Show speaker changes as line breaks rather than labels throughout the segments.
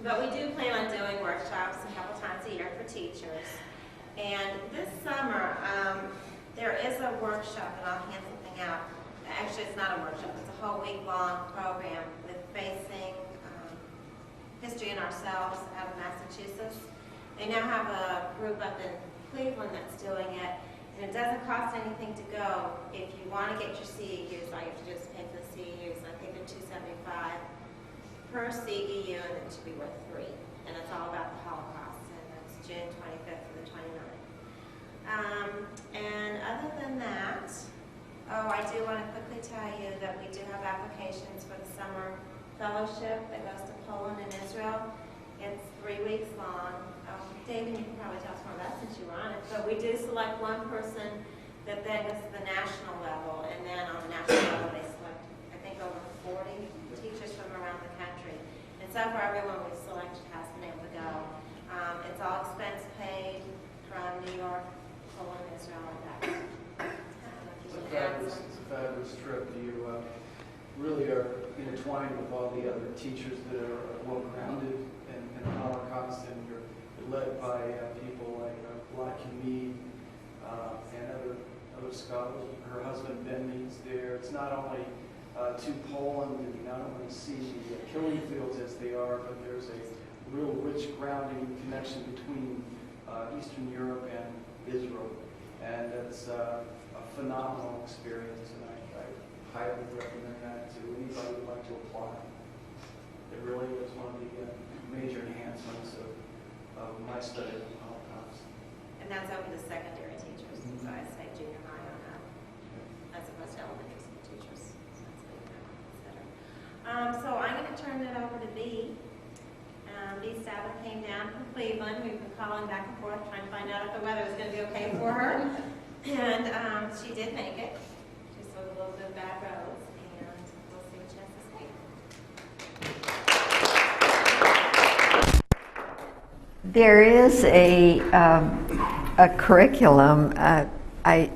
But we do plan on doing workshops a couple times a year for teachers. And this summer, there is a workshop, and I'll hand something out. Actually, it's not a workshop, it's a whole week-long program with Facing History and Ourselves out of Massachusetts. They now have a group up in Cleveland that's doing it, and it doesn't cost anything to go. If you want to get your CEUs, all you have to do is pay for the CEUs, and I think they're $275 per CEU, and it should be worth $3. And it's all about the Holocaust, and it's June 25th to the 29th. And other than that, I do want to quickly tell you that we do have applications for the summer fellowship that goes to Poland and Israel. It's 3 weeks long. David, you can probably tell us more about it since you were on it. But we do select one person that then goes to the national level, and then on the national level they select, I think, over 40 teachers from around the country. And so far, everyone we've selected has been able to go. It's all expense paid from New York, Poland, Israel, and back.
It's a fabulous trip. You really are intertwined with all the other teachers that are well-grounded in the Holocaust, and you're led by people like Mead and other scholars. Her husband Ben Mead's there. It's not only to Poland, and you not only see the killing fields as they are, but there's a real rich grounding connection between Eastern Europe and Israel. And it's a phenomenal experience, and I highly recommend that to anybody who'd like to apply. It really is one of the major enhancements of my study of the Holocaust.
And that's open to secondary teachers, so I say junior high on up, as opposed to elementary school teachers. So that's what you consider. So I'm going to turn it over to Bea. Bea Stadler came down from Cleveland. We've been calling back and forth trying to find out if the weather was going to be okay for her. And she did make it, just with a little bit of bad roads, and we'll see what she has to say.
There is a curriculum, I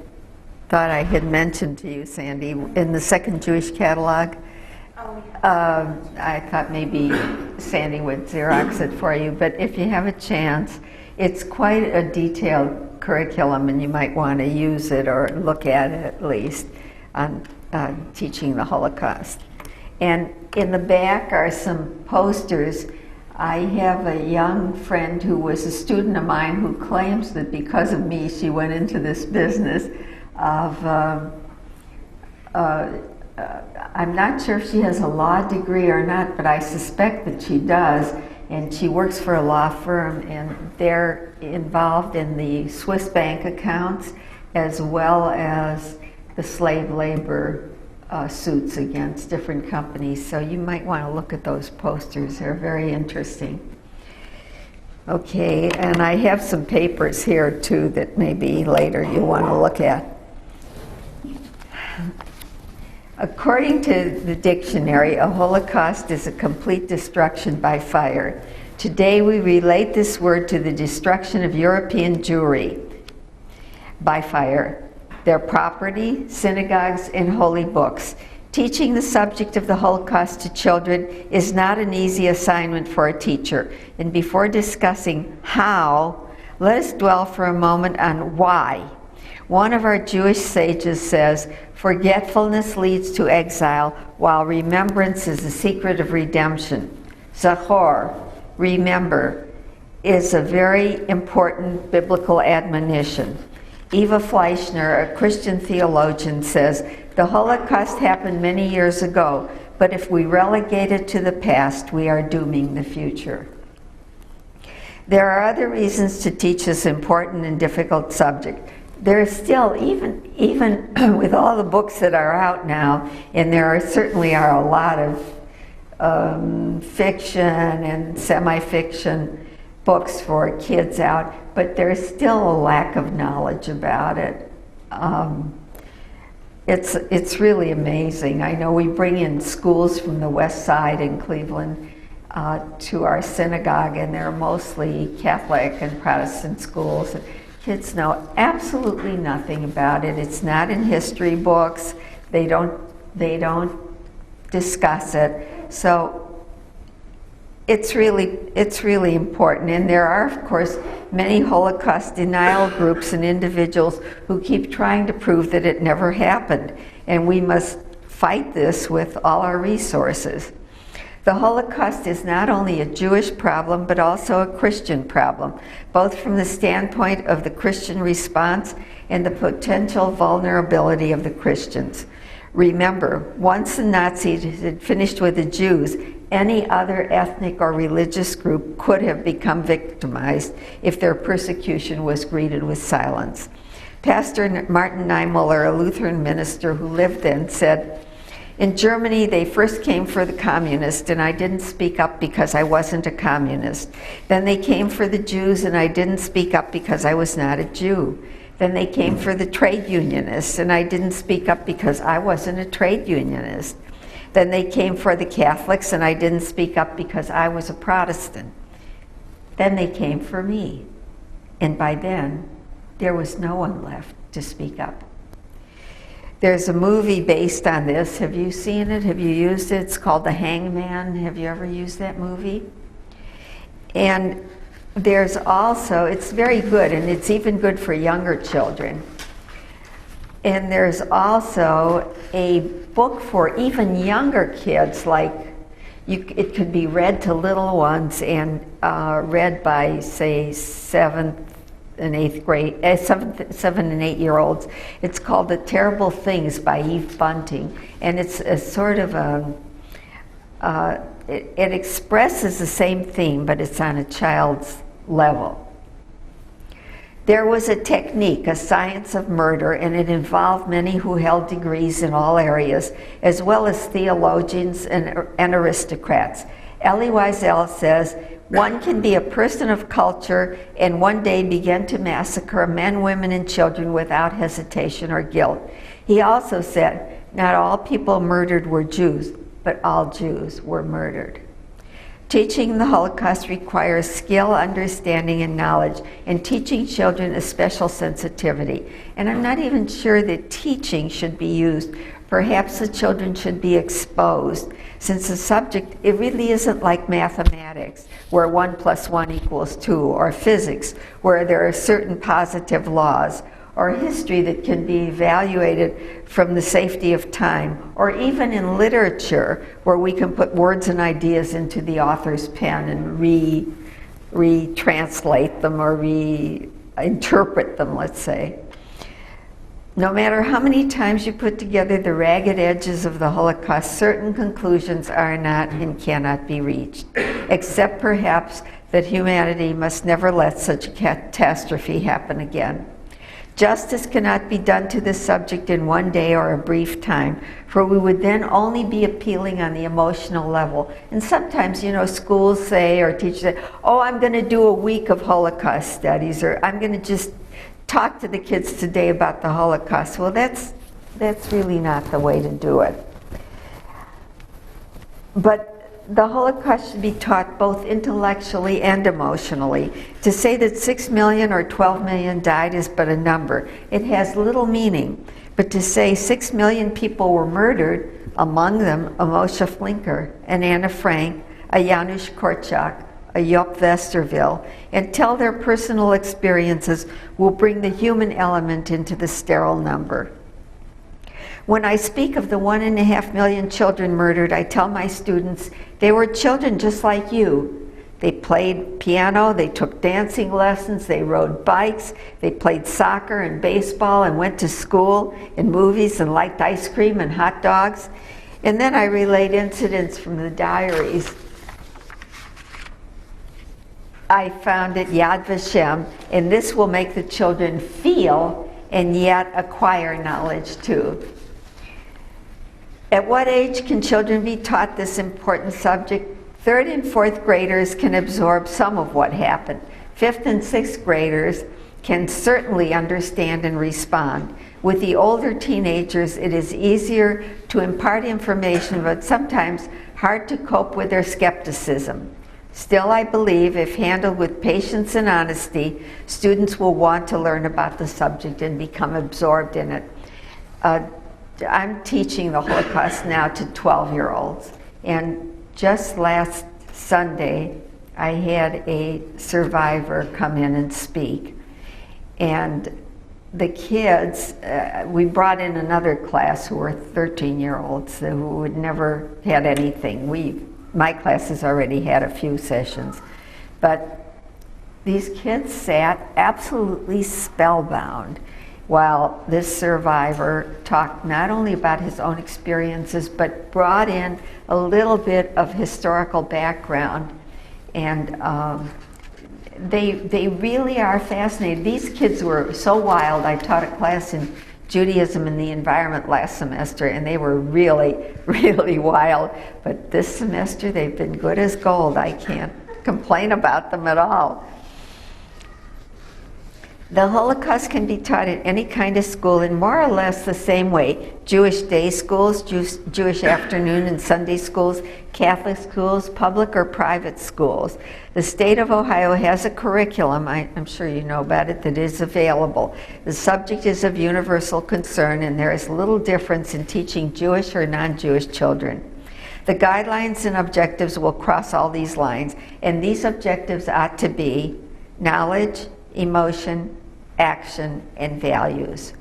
thought I had mentioned to you, Sandy, in the Second Jewish Catalog.
Oh, yeah.
I thought maybe Sandy would Xerox it for you, but if you have a chance, it's quite a detailed curriculum, and you might want to use it or look at it at least on teaching the Holocaust. And in the back are some posters. I have a young friend who was a student of mine who claims that because of me she went into this business of I'm not sure if she has a law degree or not, but I suspect that she does, and she works for a law firm, and they're involved in the Swiss bank accounts as well as the slave labor suits against different companies. So you might want to look at those posters. They're very interesting. Okay, and I have some papers here too that maybe later you want to look at. According to the dictionary, a Holocaust is a complete destruction by fire. Today we relate this word to the destruction of European Jewry by fire, their property, synagogues, and holy books. Teaching the subject of the Holocaust to children is not an easy assignment for a teacher. And before discussing how, let us dwell for a moment on why. One of our Jewish sages says, "Forgetfulness leads to exile, while remembrance is the secret of redemption." Zachor, remember, is a very important biblical admonition. Eva Fleischner, a Christian theologian, says, "The Holocaust happened many years ago, but if we relegate it to the past, we are dooming the future." There are other reasons to teach this important and difficult subject. There is still, even with all the books that are out now, and there certainly are a lot of fiction and semi-fiction books for kids out, but there's still a lack of knowledge about it. It's really amazing. I know we bring in schools from the west side in Cleveland to our synagogue, and they're mostly Catholic and Protestant schools. Kids know absolutely nothing about it. It's not in history books. They don't discuss it. So it's really important. And there are, of course, many Holocaust denial groups and individuals who keep trying to prove that it never happened. And we must fight this with all our resources. The Holocaust is not only a Jewish problem, but also a Christian problem, both from the standpoint of the Christian response and the potential vulnerability of the Christians. Remember, once the Nazis had finished with the Jews, any other ethnic or religious group could have become victimized if their persecution was greeted with silence. Pastor Martin Niemöller, a Lutheran minister who lived then, said, "In Germany, they first came for the communists, and I didn't speak up because I wasn't a communist. Then they came for the Jews, and I didn't speak up because I was not a Jew. Then they came for the trade unionists, and I didn't speak up because I wasn't a trade unionist. Then they came for the Catholics, and I didn't speak up because I was a Protestant. Then they came for me, and by then, there was no one left to speak up." There's a movie based on this. Have you seen it? Have you used it? It's called The Hangman. Have you ever used that movie? And there's also, it's very good, and it's even good for younger children. And there's also a book for even younger kids, like it could be read to little ones and read by, say, 7th and 8th grade, 7 and 8 year olds. It's called The Terrible Things by Eve Bunting, and it's a sort of it expresses the same theme, but it's on a child's level. There was a technique, a science of murder, and it involved many who held degrees in all areas, as well as theologians and aristocrats. Elie Wiesel says, "One can be a person of culture and one day begin to massacre men, women, and children without hesitation or guilt." He also said, "Not all people murdered were Jews, but all Jews were murdered." Teaching the Holocaust requires skill, understanding, and knowledge, and teaching children a special sensitivity. And I'm not even sure that teaching should be used. Perhaps the children should be exposed, since the subject, it really isn't like mathematics, where 1 + 1 = 2, or physics, where there are certain positive laws, or history that can be evaluated from the safety of time, or even in literature, where we can put words and ideas into the author's pen and retranslate them or reinterpret them, let's say. No matter how many times you put together the ragged edges of the Holocaust, certain conclusions are not and cannot be reached, except perhaps that humanity must never let such a catastrophe happen again. Justice cannot be done to this subject in one day or a brief time, for we would then only be appealing on the emotional level. And sometimes, schools say, or teachers say, "Oh, I'm going to do a week of Holocaust studies," or "I'm going to just talk to the kids today about the Holocaust." Well, that's really not the way to do it. But the Holocaust should be taught both intellectually and emotionally. To say that 6 million or 12 million died is but a number. It has little meaning. But to say 6 million people were murdered, among them a Moshe Flinker, an Anna Frank, a Janusz Korczak, a Job Westerville, and tell their personal experiences will bring the human element into the sterile number. When I speak of the 1.5 million children murdered, I tell my students they were children just like you. They played piano, they took dancing lessons, they rode bikes, they played soccer and baseball and went to school and movies and liked ice cream and hot dogs. And then I relate incidents from the diaries I found at Yad Vashem, and this will make the children feel and yet acquire knowledge too. At what age can children be taught this important subject? 3rd and 4th graders can absorb some of what happened. 5th and 6th graders can certainly understand and respond. With the older teenagers, it is easier to impart information, but sometimes hard to cope with their skepticism. Still, I believe if handled with patience and honesty, students will want to learn about the subject and become absorbed in it. I'm teaching the Holocaust now to 12-year-olds, and just last Sunday, I had a survivor come in and speak. And the kids, we brought in another class who were 13-year-olds who had never had anything. My class has already had a few sessions. But these kids sat absolutely spellbound while this survivor talked not only about his own experiences, but brought in a little bit of historical background. And they really are fascinated. These kids were so wild. I taught a class in Judaism and the environment last semester, and they were really, really wild. But this semester, they've been good as gold. I can't complain about them at all. The Holocaust can be taught at any kind of school in more or less the same way. Jewish day schools, Jewish afternoon and Sunday schools, Catholic schools, public or private schools. The state of Ohio has a curriculum, I'm sure you know about it, that is available. The subject is of universal concern, and there is little difference in teaching Jewish or non-Jewish children. The guidelines and objectives will cross all these lines, and these objectives ought to be knowledge, emotion, action, and values.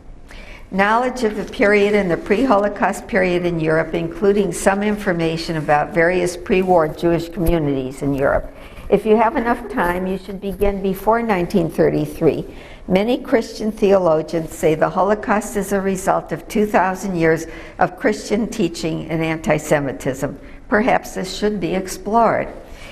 Knowledge of the period and the pre-Holocaust period in Europe, including some information about various pre-war Jewish communities in Europe. If you have enough time, you should begin before 1933. Many Christian theologians say the Holocaust is a result of 2,000 years of Christian teaching and anti-Semitism. Perhaps this should be explored.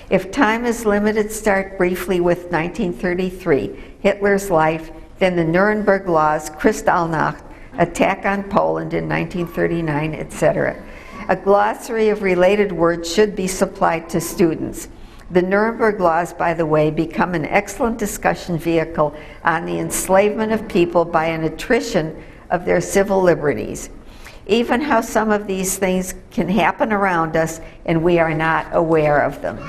If time is limited, start briefly with 1933, Hitler's life, then the Nuremberg Laws, Kristallnacht, attack on Poland in 1939, etc. A glossary of related words should be supplied to students. The Nuremberg Laws, by the way, become an excellent discussion vehicle on the enslavement of people by an attrition of their civil liberties. Even how some of these things can happen around us and we are not aware of them.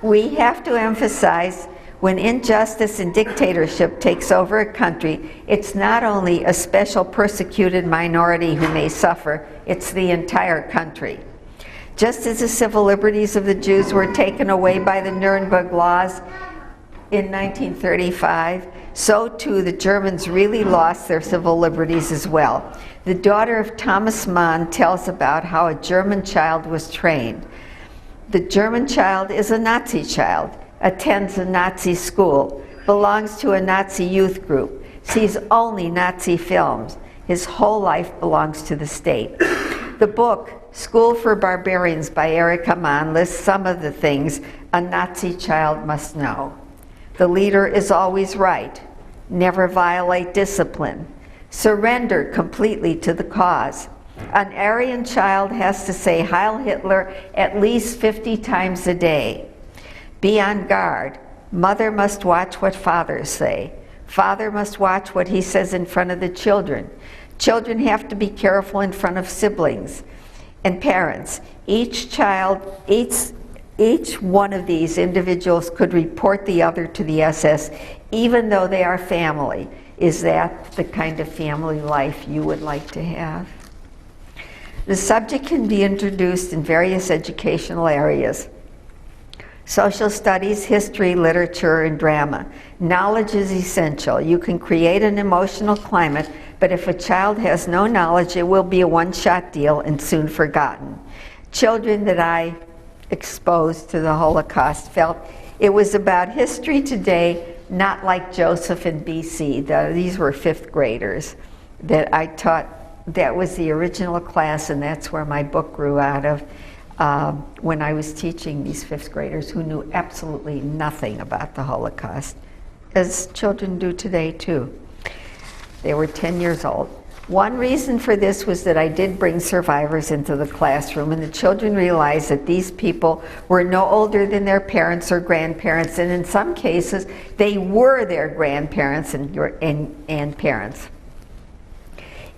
We have to emphasize when injustice and dictatorship takes over a country, it's not only a special persecuted minority who may suffer, it's the entire country. Just as the civil liberties of the Jews were taken away by the Nuremberg Laws in 1935, so too the Germans really lost their civil liberties as well. The daughter of Thomas Mann tells about how a German child was trained. The German child is a Nazi child, attends a Nazi school, belongs to a Nazi youth group, sees only Nazi films. His whole life belongs to the state. The book, School for Barbarians by Erika Mann, lists some of the things a Nazi child must know. The leader is always right. Never violate discipline. Surrender completely to the cause. An Aryan child has to say Heil Hitler at least 50 times a day. Be on guard. Mother must watch what fathers say. Father must watch what he says in front of the children. Children have to be careful in front of siblings and parents. Each one of these individuals could report the other to the SS, even though they are family. Is that the kind of family life you would like to have? The subject can be introduced in various educational areas. Social studies, history, literature, and drama. Knowledge is essential. You can create an emotional climate, but if a child has no knowledge, it will be a one-shot deal and soon forgotten. Children that I exposed to the Holocaust felt it was about history today, not like Joseph in BC. These were fifth graders that I taught. That was the original class, and that's where my book grew out of. When I was teaching these fifth graders who knew absolutely nothing about the Holocaust, as children do today too. They were 10 years old. One reason for this was that I did bring survivors into the classroom, and the children realized that these people were no older than their parents or grandparents, and in some cases, they were their grandparents and parents.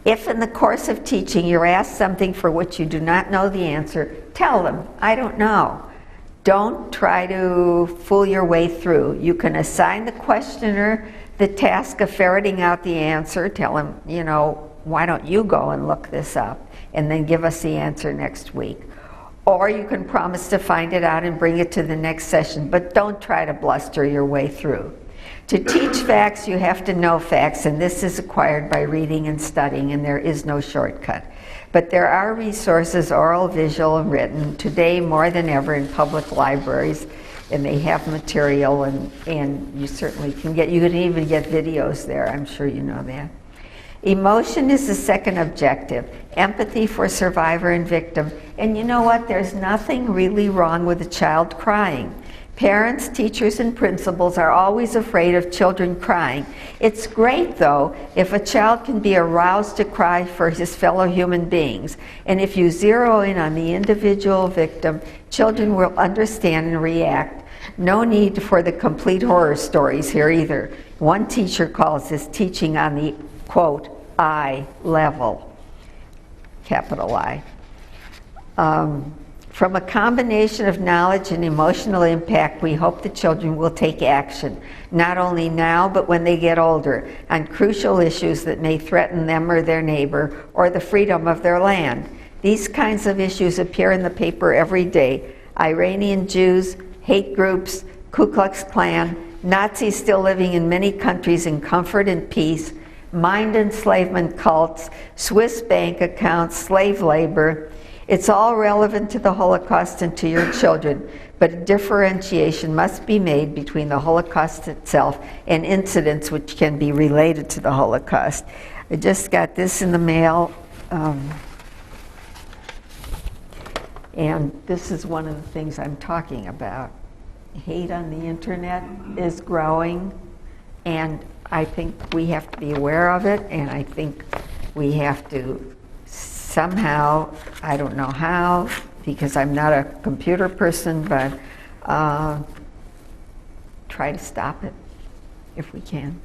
If in the course of teaching you're asked something for which you do not know the answer, tell them, I don't know. Don't try to fool your way through. You can assign the questioner the task of ferreting out the answer. Tell him, why don't you go and look this up and then give us the answer next week. Or you can promise to find it out and bring it to the next session, but don't try to bluster your way through. To teach facts, you have to know facts, and this is acquired by reading and studying, and there is no shortcut. But there are resources, oral, visual, and written, today more than ever in public libraries, and they have material, and you certainly can you can even get videos there, I'm sure you know that. Emotion is the second objective, empathy for survivor and victim. And you know what? There's nothing really wrong with a child crying. Parents, teachers, and principals are always afraid of children crying. It's great, though, if a child can be aroused to cry for his fellow human beings. And if you zero in on the individual victim, children will understand and react. No need for the complete horror stories here either. One teacher calls this teaching on the, quote, I level, capital I. From a combination of knowledge and emotional impact, we hope the children will take action, not only now, but when they get older, on crucial issues that may threaten them or their neighbor or the freedom of their land. These kinds of issues appear in the paper every day. Iranian Jews, hate groups, Ku Klux Klan, Nazis still living in many countries in comfort and peace, mind enslavement cults, Swiss bank accounts, slave labor. It's all relevant to the Holocaust and to your children, but a differentiation must be made between the Holocaust itself and incidents which can be related to the Holocaust. I just got this in the mail, and this is one of the things I'm talking about. Hate on the internet is growing, and I think we have to be aware of it, and I think we have to somehow, I don't know how, because I'm not a computer person, but try to stop it if we can.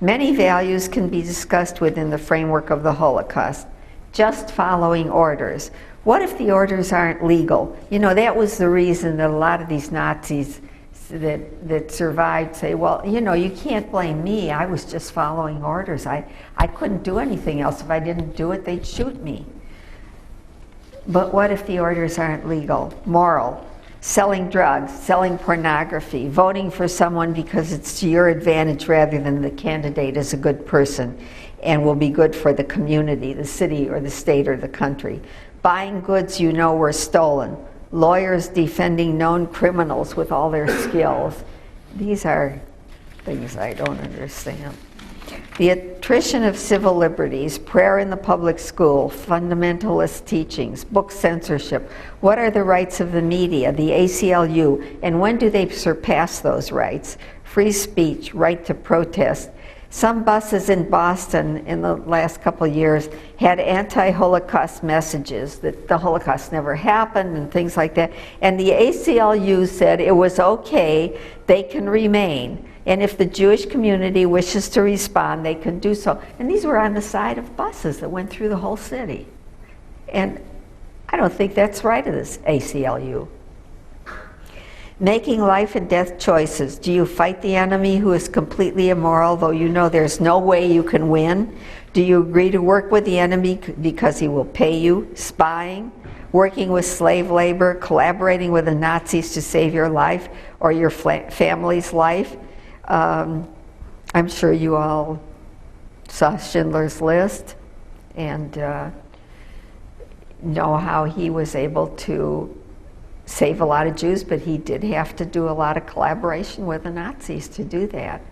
Many values can be discussed within the framework of the Holocaust. Just following orders. What if the orders aren't legal? You know, that was the reason that a lot of these Nazis that survived say, well, you know, you can't blame me. I was just following orders. I couldn't do anything else. If I didn't do it, they'd shoot me. But what if the orders aren't legal, moral? Selling drugs, selling pornography, voting for someone because it's to your advantage rather than the candidate is a good person and will be good for the community, the city, or the state, or the country. Buying goods you know were stolen. Lawyers defending known criminals with all their skills. These are things I don't understand. The attrition of civil liberties, prayer in the public school, fundamentalist teachings, book censorship. What are the rights of the media, the ACLU, and when do they surpass those rights? Free speech, right to protest. Some buses in Boston in the last couple of years had anti-Holocaust messages that the Holocaust never happened and things like that. And the ACLU said it was okay, they can remain. And if the Jewish community wishes to respond, they can do so. And these were on the side of buses that went through the whole city. And I don't think that's right of this ACLU. Making life and death choices. Do you fight the enemy who is completely immoral, though you know there's no way you can win? Do you agree to work with the enemy because he will pay you? Spying? Working with slave labor? Collaborating with the Nazis to save your life or your family's life? I'm sure you all saw Schindler's List and know how he was able to save a lot of Jews, but he did have to do a lot of collaboration with the Nazis to do that.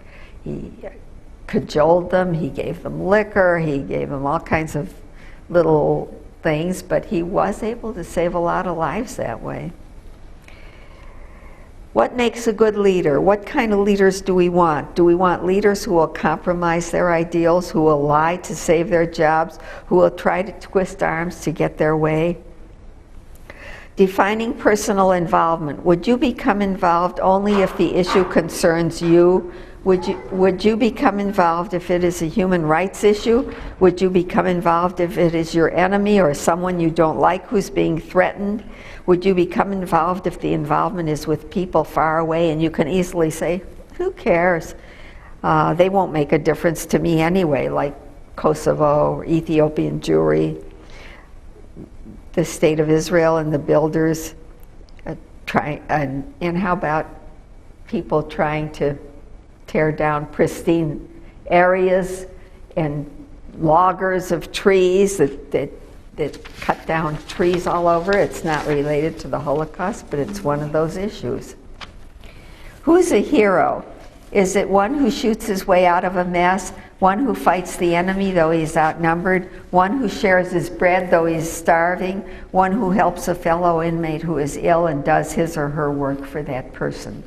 He cajoled them, he gave them liquor, he gave them all kinds of little things, but he was able to save a lot of lives that way. What makes a good leader? What kind of leaders do we want? Do we want leaders who will compromise their ideals, who will lie to save their jobs, who will try to twist arms to get their way? Defining personal involvement. Would you become involved only if the issue concerns you? Would you become involved if it is a human rights issue? Would you become involved if it is your enemy or someone you don't like who's being threatened? Would you become involved if the involvement is with people far away and you can easily say, who cares? They won't make a difference to me anyway, like Kosovo, or Ethiopian Jewry, the State of Israel and the builders, and how about people trying to tear down pristine areas and loggers of trees that cut down trees all over. It's not related to the Holocaust, but it's one of those issues. Who's a hero? Is it one who shoots his way out of a mess, one who fights the enemy though he's outnumbered, one who shares his bread though he's starving, one who helps a fellow inmate who is ill and does his or her work for that person?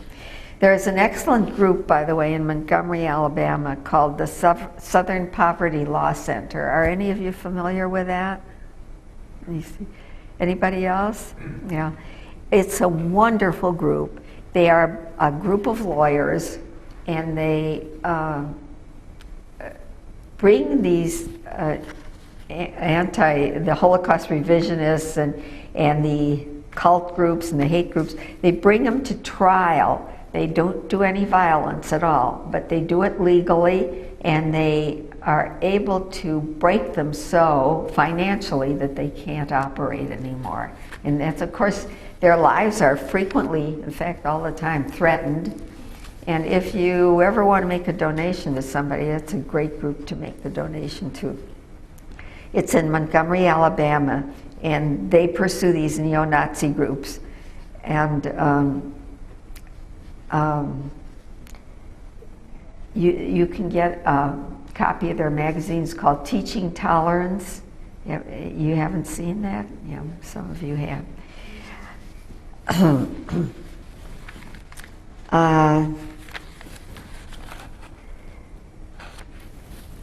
There's an excellent group, by the way, in Montgomery, Alabama, called the Southern Poverty Law Center. Are any of you familiar with that? Anybody else? Yeah. It's a wonderful group. They are a group of lawyers, and they bring these the Holocaust revisionists and the cult groups and the hate groups, they bring them to trial. They don't do any violence at all, but they do it legally, and they are able to break them so financially that they can't operate anymore. And that's, of course, their lives are frequently, in fact, all the time, threatened. And if you ever want to make a donation to somebody, it's a great group to make the donation to. It's in Montgomery, Alabama, and they pursue these neo-Nazi groups. And you can get a copy of their magazines called Teaching Tolerance. You haven't seen that? Yeah, some of you have.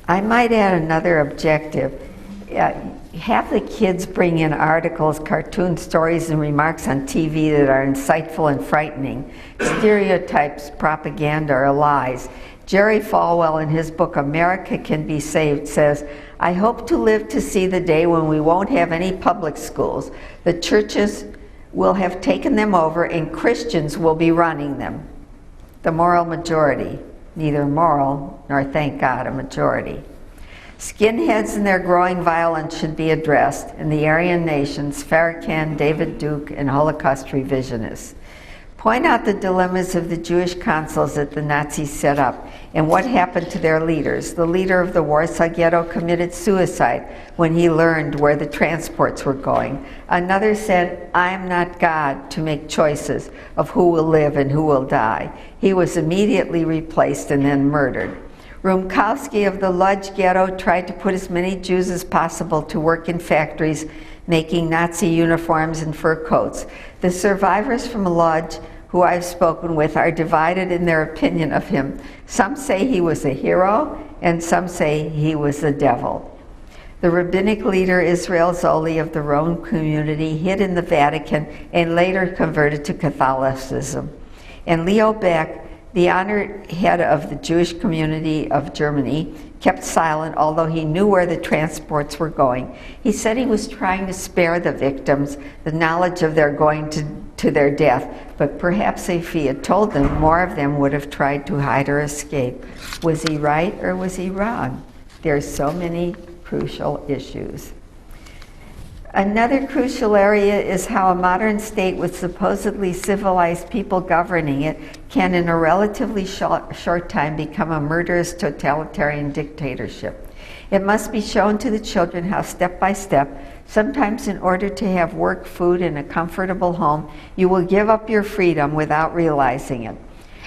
I might add another objective. Have the kids bring in articles, cartoon stories, and remarks on TV that are insightful and frightening. Stereotypes, propaganda, or lies. Jerry Falwell, in his book America Can Be Saved, says, "I hope to live to see the day when we won't have any public schools. The churches will have taken them over and Christians will be running them." The moral majority. Neither moral nor, thank God, a majority. Skinheads and their growing violence should be addressed in the Aryan nations, Farrakhan, David Duke, and Holocaust revisionists. Point out the dilemmas of the Jewish consuls that the Nazis set up and what happened to their leaders. The leader of the Warsaw Ghetto committed suicide when he learned where the transports were going. Another said, "I am not God to make choices of who will live and who will die." He was immediately replaced and then murdered. Rumkowski of the Lodz Ghetto tried to put as many Jews as possible to work in factories making Nazi uniforms and fur coats. The survivors from Lodz who I've spoken with are divided in their opinion of him. Some say he was a hero, and some say he was the devil. The rabbinic leader Israel Zoli of the Rome community hid in the Vatican and later converted to Catholicism. And Leo Baeck, the honored head of the Jewish community of Germany, kept silent, although he knew where the transports were going. He said he was trying to spare the victims the knowledge of their going to their death, but perhaps if he had told them, more of them would have tried to hide or escape. Was he right or was he wrong? There are so many crucial issues. Another crucial area is how a modern state with supposedly civilized people governing it can in a relatively short time become a murderous totalitarian dictatorship. It must be shown to the children how step by step, sometimes in order to have work, food, and a comfortable home, you will give up your freedom without realizing it.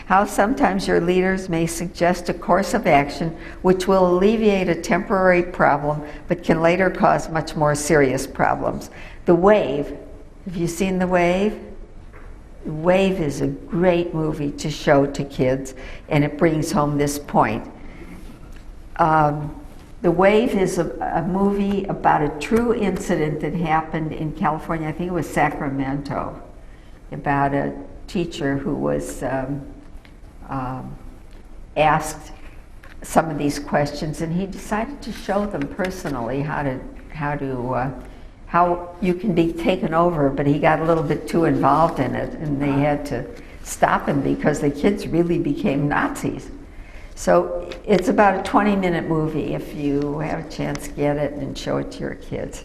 How sometimes your leaders may suggest a course of action which will alleviate a temporary problem but can later cause much more serious problems. The Wave, have you seen The Wave? The Wave is a great movie to show to kids, and it brings home this point. The Wave is a movie about a true incident that happened in California, I think it was Sacramento, about a teacher who was asked some of these questions, and he decided to show them personally how you can be taken over, but he got a little bit too involved in it, and they had to stop him because the kids really became Nazis. So it's about a 20-minute movie. If you have a chance, get it and show it to your kids.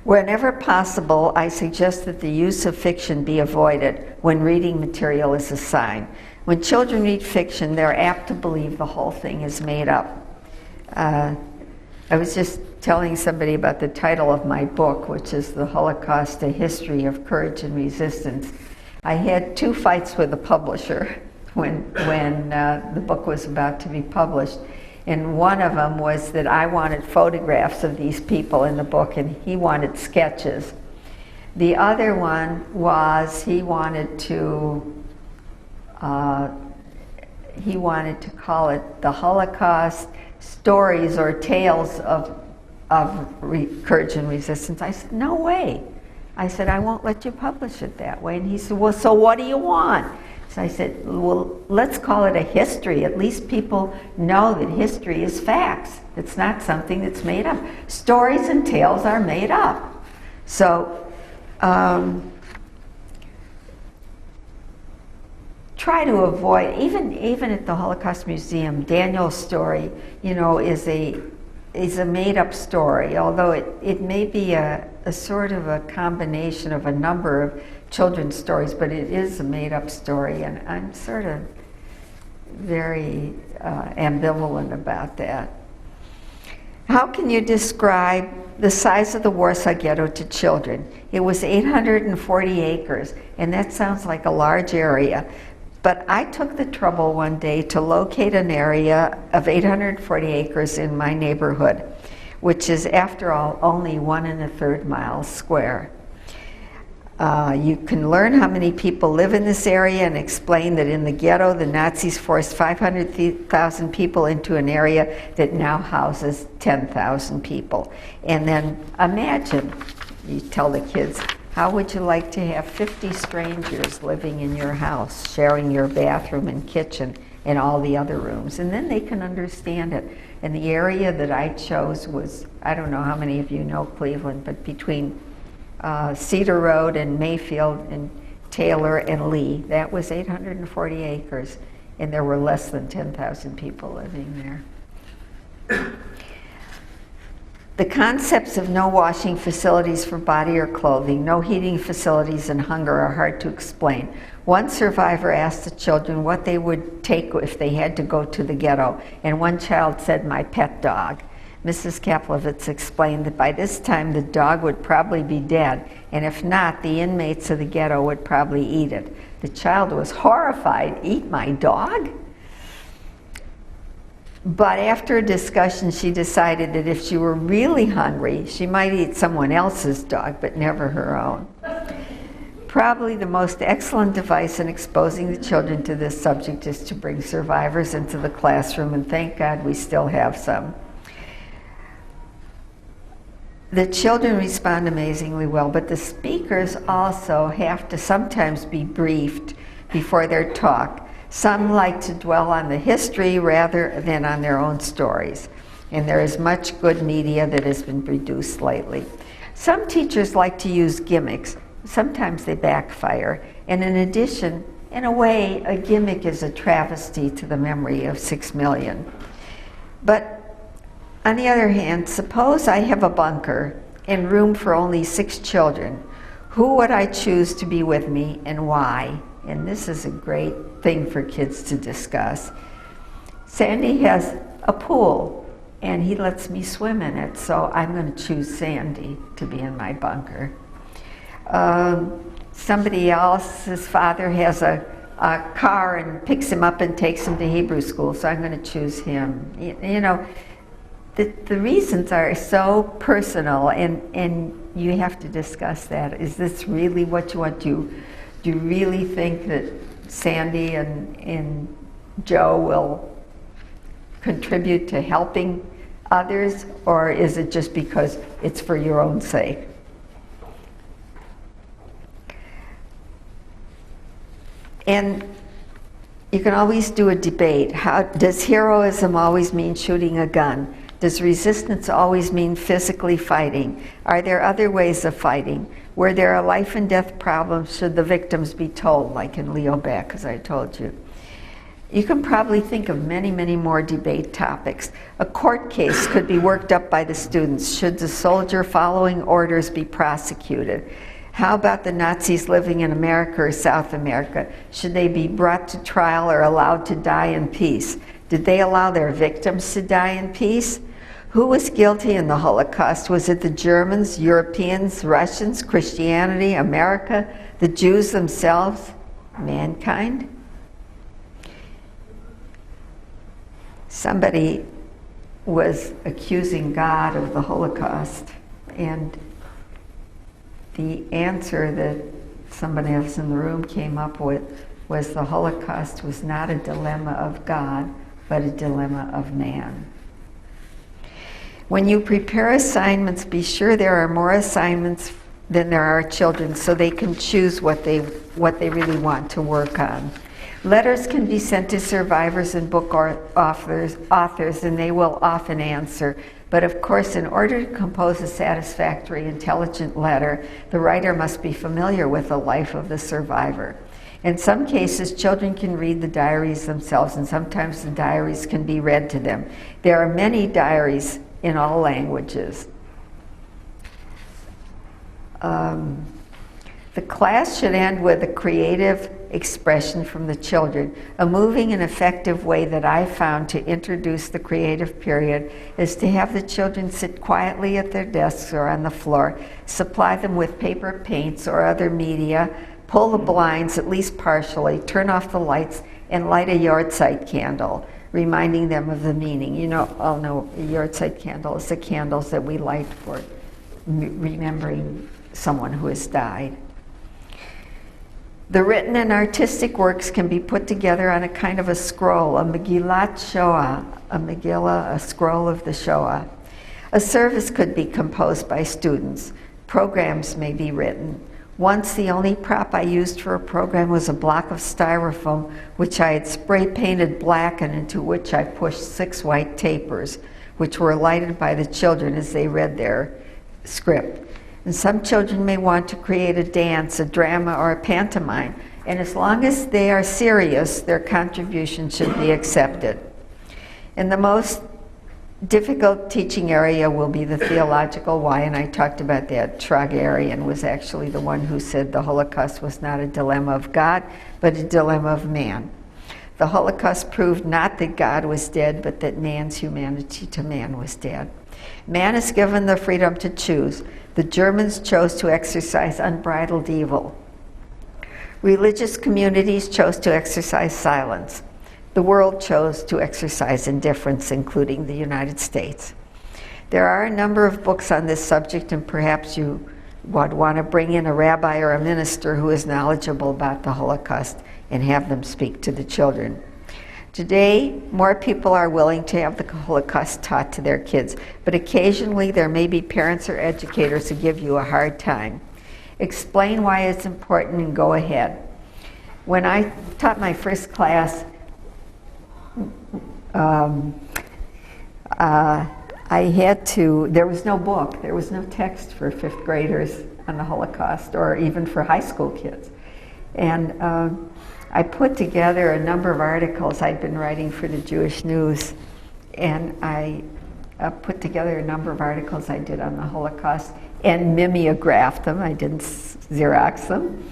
Whenever possible, I suggest that the use of fiction be avoided when reading material is assigned. When children read fiction, they're apt to believe the whole thing is made up. I was just telling somebody about the title of my book, which is The Holocaust, A History of Courage and Resistance. I had 2 fights with the publisher when the book was about to be published. And one of them was that I wanted photographs of these people in the book, and he wanted sketches. The other one was he wanted to call it the Holocaust Stories or Tales of Courage and Resistance. I said, no way. I said, I won't let you publish it that way. And he said, well, so what do you want? So I said, well, let's call it a history. At least people know that history is facts. It's not something that's made up. Stories and tales are made up. So try to avoid, even at the Holocaust Museum, Daniel's story, is a made-up story, although it may be a sort of a combination of a number of children's stories, but it is a made-up story, and I'm sort of very ambivalent about that. How can you describe the size of the Warsaw Ghetto to children? It was 840 acres, and that sounds like a large area, but I took the trouble one day to locate an area of 840 acres in my neighborhood, which is, after all, only 1 1/3 miles square. You can learn how many people live in this area and explain that in the ghetto, the Nazis forced 500,000 people into an area that now houses 10,000 people. And then imagine, you tell the kids, how would you like to have 50 strangers living in your house, sharing your bathroom and kitchen and all the other rooms? And then they can understand it. And the area that I chose was, I don't know how many of you know Cleveland, but between Cedar Road and Mayfield and Taylor and Lee. That was 840 acres, and there were less than 10,000 people living there. The concepts of no washing facilities for body or clothing, no heating facilities, and hunger are hard to explain. One survivor asked the children what they would take if they had to go to the ghetto, and one child said, my pet dog. Mrs. Kaplowitz explained that by this time the dog would probably be dead, and if not, the inmates of the ghetto would probably eat it. The child was horrified. Eat my dog? But after a discussion, she decided that if she were really hungry, she might eat someone else's dog, but never her own. Probably the most excellent device in exposing the children to this subject is to bring survivors into the classroom, and thank God we still have some. The children respond amazingly well, but the speakers also have to sometimes be briefed before their talk. Some like to dwell on the history rather than on their own stories, and there is much good media that has been produced lately. Some teachers like to use gimmicks. Sometimes they backfire, and in addition, in a way, a gimmick is a travesty to the memory of 6 million. But on the other hand, suppose I have a bunker and room for only 6 children. Who would I choose to be with me and why? And this is a great thing for kids to discuss. Sandy has a pool and he lets me swim in it, so I'm going to choose Sandy to be in my bunker. Somebody else's father has a car and picks him up and takes him to Hebrew school, so I'm going to choose him. You know, the reasons are so personal, and you have to discuss that. Is this really what you want? Do you really think that Sandy and Joe will contribute to helping others, or is it just because it's for your own sake? And you can always do a debate. How does heroism always mean shooting a gun? Does resistance always mean physically fighting? Are there other ways of fighting? Where there are life and death problems, should the victims be told, like in Leo Back, as I told you? You can probably think of many, many more debate topics. A court case could be worked up by the students. Should the soldier following orders be prosecuted? How about the Nazis living in America or South America? Should they be brought to trial or allowed to die in peace? Did they allow their victims to die in peace? Who was guilty in the Holocaust? Was it the Germans, Europeans, Russians, Christianity, America, the Jews themselves, mankind? Somebody was accusing God of the Holocaust, and the answer that somebody else in the room came up with was the Holocaust was not a dilemma of God, but a dilemma of man. When you prepare assignments, be sure there are more assignments than there are children, so they can choose what they really want to work on. Letters can be sent to survivors and book authors, and they will often answer. But of course, in order to compose a satisfactory, intelligent letter, the writer must be familiar with the life of the survivor. In some cases, children can read the diaries themselves, and sometimes the diaries can be read to them. There are many diaries in all languages. The class should end with a creative expression from the children. A moving and effective way that I found to introduce the creative period is to have the children sit quietly at their desks or on the floor, supply them with paper, paints, or other media, pull the blinds at least partially, turn off the lights, and light a yahrzeit candle, reminding them of the meaning. You know, all know a yahrzeit candle is the candles that we light for remembering someone who has died. The written and artistic works can be put together on a kind of a scroll, a Megillat Shoah, a Megillah, a scroll of the Shoah. A service could be composed by students. Programs may be written. Once, the only prop I used for a program was a block of styrofoam, which I had spray painted black and into which I pushed 6 white tapers, which were lighted by the children as they read their script. And some children may want to create a dance, a drama, or a pantomime. And as long as they are serious, their contribution should be accepted. And the most difficult teaching area will be the theological why, and I talked about that. Tragarian was actually the one who said the Holocaust was not a dilemma of God, but a dilemma of man. The Holocaust proved not that God was dead, but that man's humanity to man was dead. Man is given the freedom to choose. The Germans chose to exercise unbridled evil. Religious communities chose to exercise silence. The world chose to exercise indifference, including the United States. There are a number of books on this subject, and perhaps you would want to bring in a rabbi or a minister who is knowledgeable about the Holocaust and have them speak to the children. Today, more people are willing to have the Holocaust taught to their kids, but occasionally there may be parents or educators who give you a hard time. Explain why it's important and go ahead. When I taught my first class, there was no book, there was no text for 5th graders on the Holocaust, or even for high school kids. And I put together a number of articles I'd been writing for the Jewish News, and I put together a number of articles I did on the Holocaust and mimeographed them. I didn't Xerox them,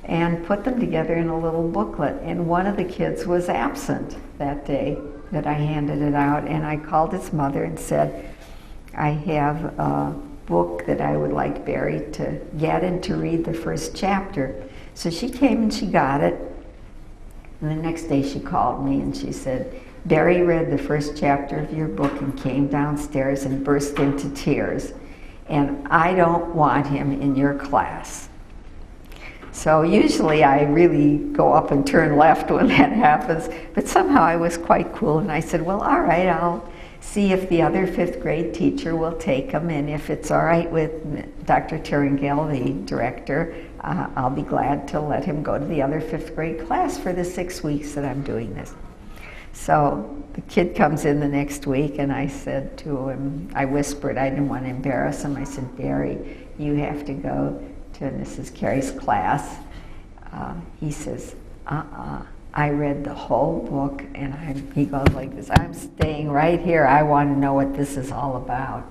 and put them together in a little booklet. And one of the kids was absent that day that I handed it out, and I called his mother and said, I have a book that I would like Barry to get and to read the first chapter. So she came and she got it. And the next day she called me and she said, Barry read the first chapter of your book and came downstairs and burst into tears. And I don't want him in your class. So usually I really go up and turn left when that happens. But somehow I was quite cool and I said, well, all right, I'll see if the other 5th grade teacher will take him. And if it's all right with Dr. Terengale, the director, I'll be glad to let him go to the other 5th grade class for the 6 weeks that I'm doing this. So the kid comes in the next week, and I said to him, I whispered, I didn't want to embarrass him. I said, Barry, you have to go to Mrs. Carey's class. He says, I read the whole book, and he goes like this, I'm staying right here. I want to know what this is all about.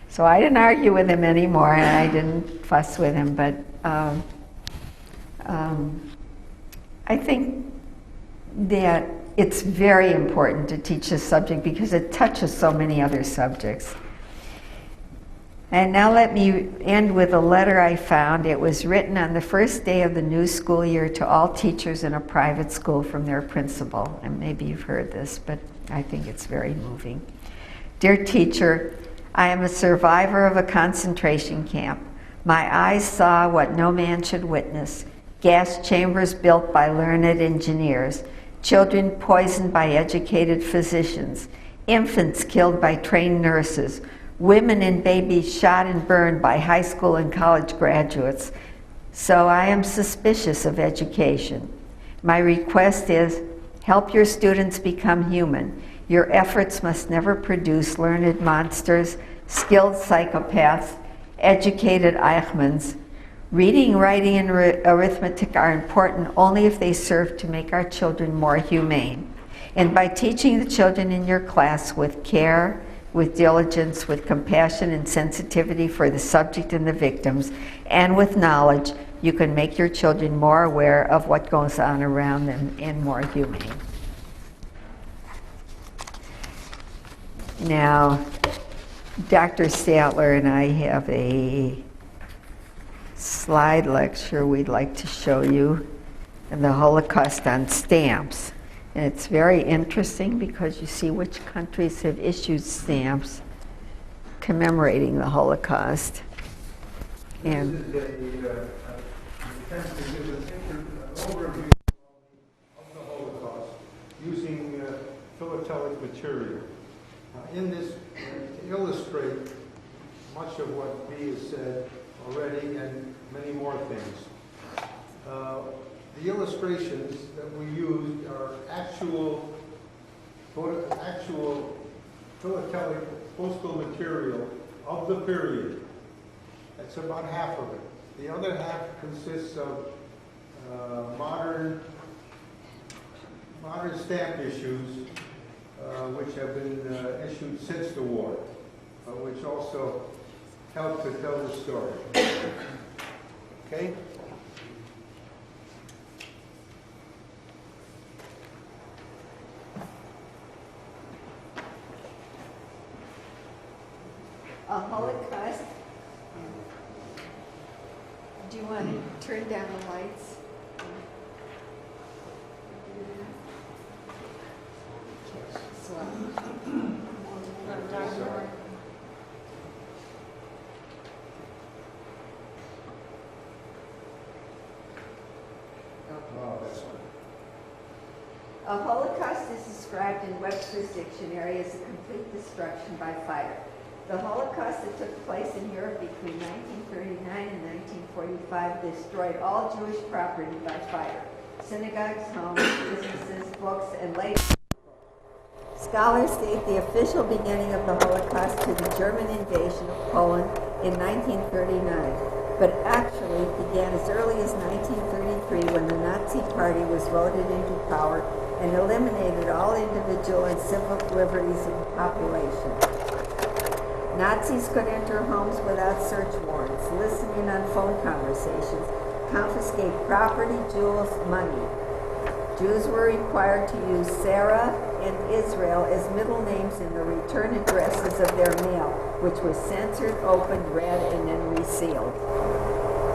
So I didn't argue with him anymore, and I didn't fuss with him, but I think that it's very important to teach this subject because it touches so many other subjects. And now let me end with a letter I found. It was written on the first day of the new school year to all teachers in a private school from their principal. And maybe you've heard this, but I think it's very moving. Dear teacher, I am a survivor of a concentration camp. My eyes saw what no man should witness: gas chambers built by learned engineers, children poisoned by educated physicians, infants killed by trained nurses, women and babies shot and burned by high school and college graduates. So I am suspicious of education. My request is, help your students become human. Your efforts must never produce learned monsters, skilled psychopaths, educated Eichmanns. Reading, writing, and arithmetic are important only if they serve to make our children more humane. And by teaching the children in your class with care, with diligence, with compassion and sensitivity for the subject and the victims, and with knowledge, you can make your children more aware of what goes on around them and more humane. Now, Dr. Stadler and I have a slide lecture we'd like to show you, the Holocaust on stamps. And it's very interesting because you see which countries have issued stamps commemorating the Holocaust. And
this is an attempt to give an overview of the Holocaust using philatelic material. In this, to illustrate much of what Bea has said already and many more things. The illustrations that we used are actual philatelic postal material of the period. That's about half of it. The other half consists of modern stamp issues which have been issued since the war, which also help to tell the story. Okay?
a Holocaust. Do you want to turn down the lights? So, a Holocaust is described in Webster's dictionary as a complete destruction by fire. The Holocaust that took place in Europe between 1939 and 1945 destroyed all Jewish property by fire. Synagogues, homes, businesses, books, and later. Scholars date the official beginning of the Holocaust to the German invasion of Poland in 1939, but actually it began as early as 1933 when the Nazi Party was voted into power and eliminated all individual and civil liberties of the population. Nazis could enter homes without search warrants, listen in on phone conversations, confiscate property, jewels, money. Jews were required to use Sarah and Israel as middle names in the return addresses of their mail, which was censored, opened, read, and then resealed.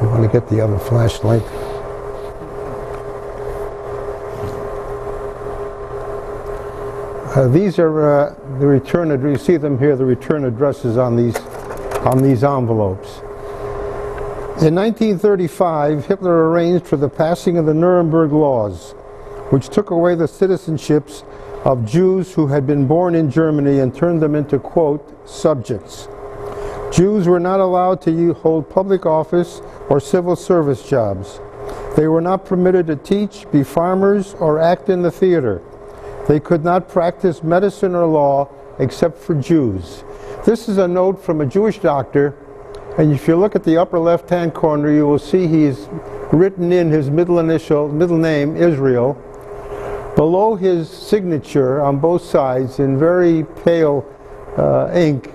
You want to get the other flashlight? These are the return address. You see them here, the return addresses on these envelopes. In 1935, Hitler arranged for the passing of the Nuremberg Laws, which took away the citizenships of Jews who had been born in Germany and turned them into, quote, subjects. Jews were not allowed to hold public office or civil service jobs. They were not permitted to teach, be farmers, or act in the theater. They could not practice medicine or law except for Jews. This is a note from a Jewish doctor, and if you look at the upper left-hand corner, you will see he's written in his middle name, Israel, Below his signature on both sides in very pale ink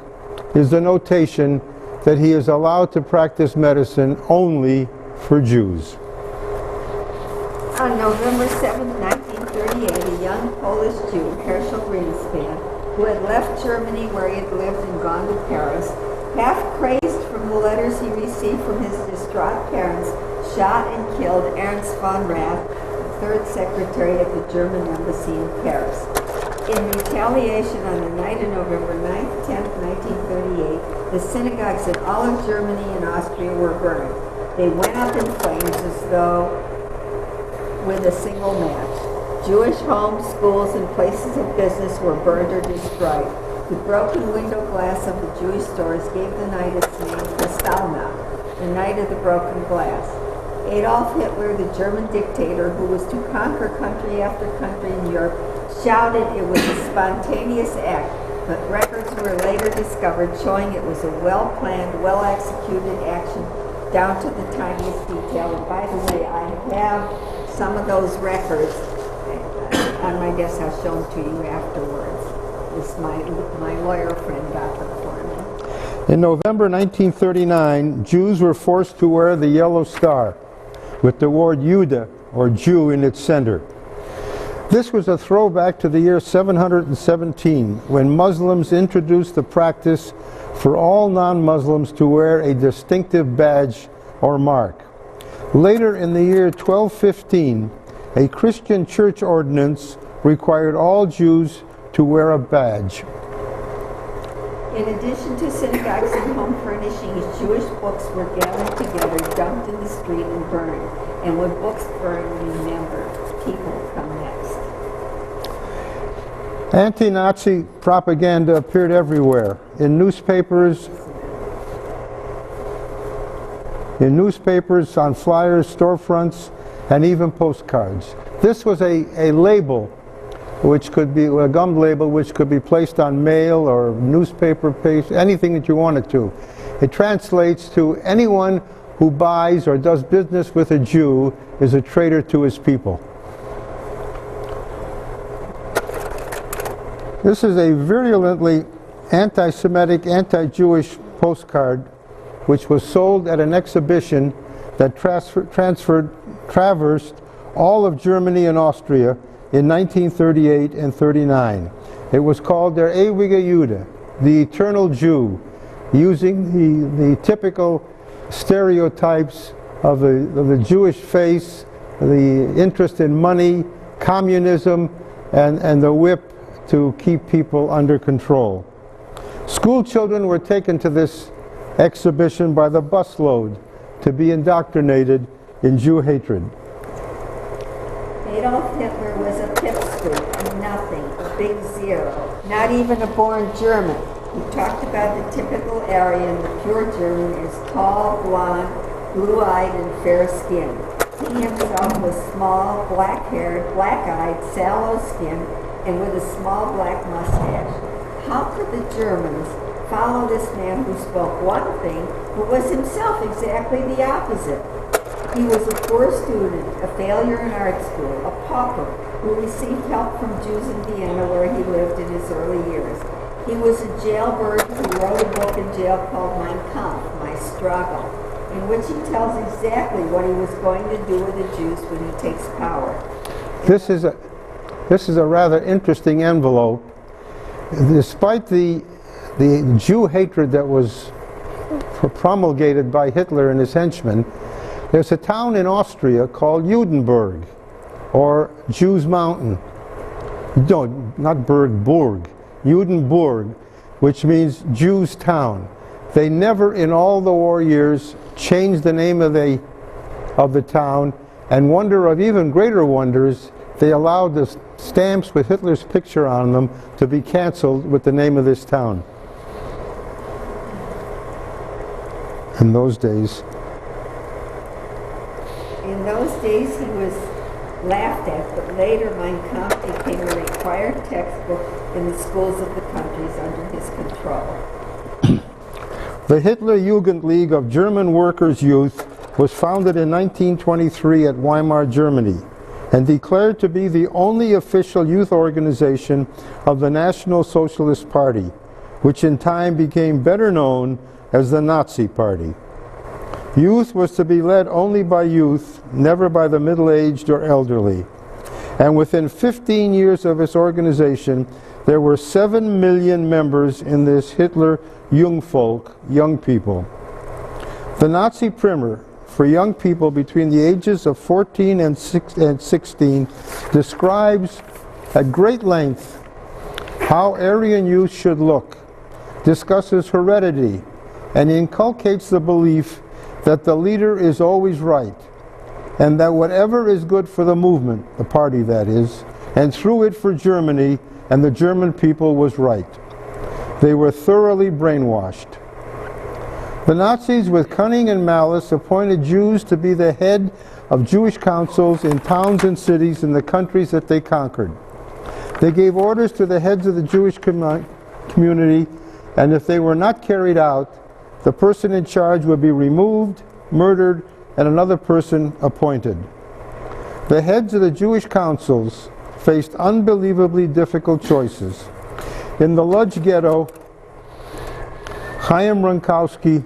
is the notation that he is allowed to practice medicine only for Jews.
On November 7, 1938, a young Polish Jew, Herschel Greenspan, who had left Germany where he had lived and gone to Paris, half crazed from the letters he received from his distraught parents, shot and killed Ernst von Rath, the third secretary at the German embassy in Paris. In retaliation, on the night of November 9th, 10th, 1938, the synagogues in all of Germany and Austria were burned. They went up in flames as though with a single match. Jewish homes, schools, and places of business were burned or destroyed. The broken window glass of the Jewish stores gave the night its name, Kristallnacht, the night of the broken glass. Adolf Hitler, the German dictator who was to conquer country after country in Europe, shouted it was a spontaneous act, but records were later discovered showing it was a well-planned, well-executed action down to the tiniest detail. And by the way, I have some of those records on my desk. I'll show them to you afterwards. My lawyer friend got them for me.
In November 1939, Jews were forced to wear the yellow star with the word Jude, or Jew, in its center. This was a throwback to the year 717, when Muslims introduced the practice for all non-Muslims to wear a distinctive badge or mark. Later in the year 1215, a Christian church ordinance required all Jews to wear a badge.
In addition to synagogues and home furnishings, Jewish books were gathered together, dumped in the street, and burned. And when books burn, remember, people come next.
Anti-Nazi propaganda appeared everywhere, in newspapers, on flyers, storefronts, and even postcards. This was a label, which could be a gum label, which could be placed on mail or newspaper paste, anything that you wanted to. It translates to anyone who buys or does business with a Jew is a traitor to his people. This is a virulently anti-Semitic, anti-Jewish postcard which was sold at an exhibition that traversed all of Germany and Austria in 1938 and 39. It was called Der ewige Jude, the eternal Jew, using the typical stereotypes of the Jewish face, the interest in money, communism, and the whip to keep people under control. School children were taken to this exhibition by the busload to be indoctrinated in Jew hatred.
Adolf Hitler was a pipsqueak, a nothing, a big zero, not even a born German. He talked about the typical Aryan, the pure German, as tall, blonde, blue-eyed, and fair-skinned. He himself was small, black-haired, black-eyed, sallow-skinned, and with a small black mustache. How could the Germans follow this man who spoke one thing, but was himself exactly the opposite? He was a poor student, a failure in art school, a pauper who received help from Jews in Vienna where he lived in his early years. He was a jailbird who wrote a book in jail called Mein Kampf, My Struggle, in which he tells exactly what he was going to do with the Jews when he takes power.
This is a rather interesting envelope. Despite the Jew hatred that was promulgated by Hitler and his henchmen, there's a town in Austria called Judenburg, or Jews Mountain. No, not Burg, Judenburg, which means Jews Town. They never, in all the war years, changed the name of the town, and wonder of even greater wonders, they allowed the stamps with Hitler's picture on them to be canceled with the name of this town. In those days,
he was laughed at, but later Mein Kampf became a required textbook in the schools of the countries under his control.
The Hitler Jugend League of German Workers' Youth was founded in 1923 at Weimar, Germany. and declared to be the only official youth organization of the National Socialist Party, which in time became better known as the Nazi Party. Youth was to be led only by youth, never by the middle-aged or elderly. And within 15 years of its organization, there were 7 million members in this Hitler Jungvolk, young people. The Nazi primer for young people between the ages of 14 and 16 describes at great length how Aryan youth should look, discusses heredity, and inculcates the belief that the leader is always right, and that whatever is good for the movement, the party that is, and through it for Germany and the German people was right. They were thoroughly brainwashed. The Nazis, with cunning and malice, appointed Jews to be the head of Jewish councils in towns and cities in the countries that they conquered. They gave orders to the heads of the Jewish community, and if they were not carried out, the person in charge would be removed, murdered, and another person appointed. The heads of the Jewish councils faced unbelievably difficult choices. In the Lodz ghetto, Chaim Ronkowski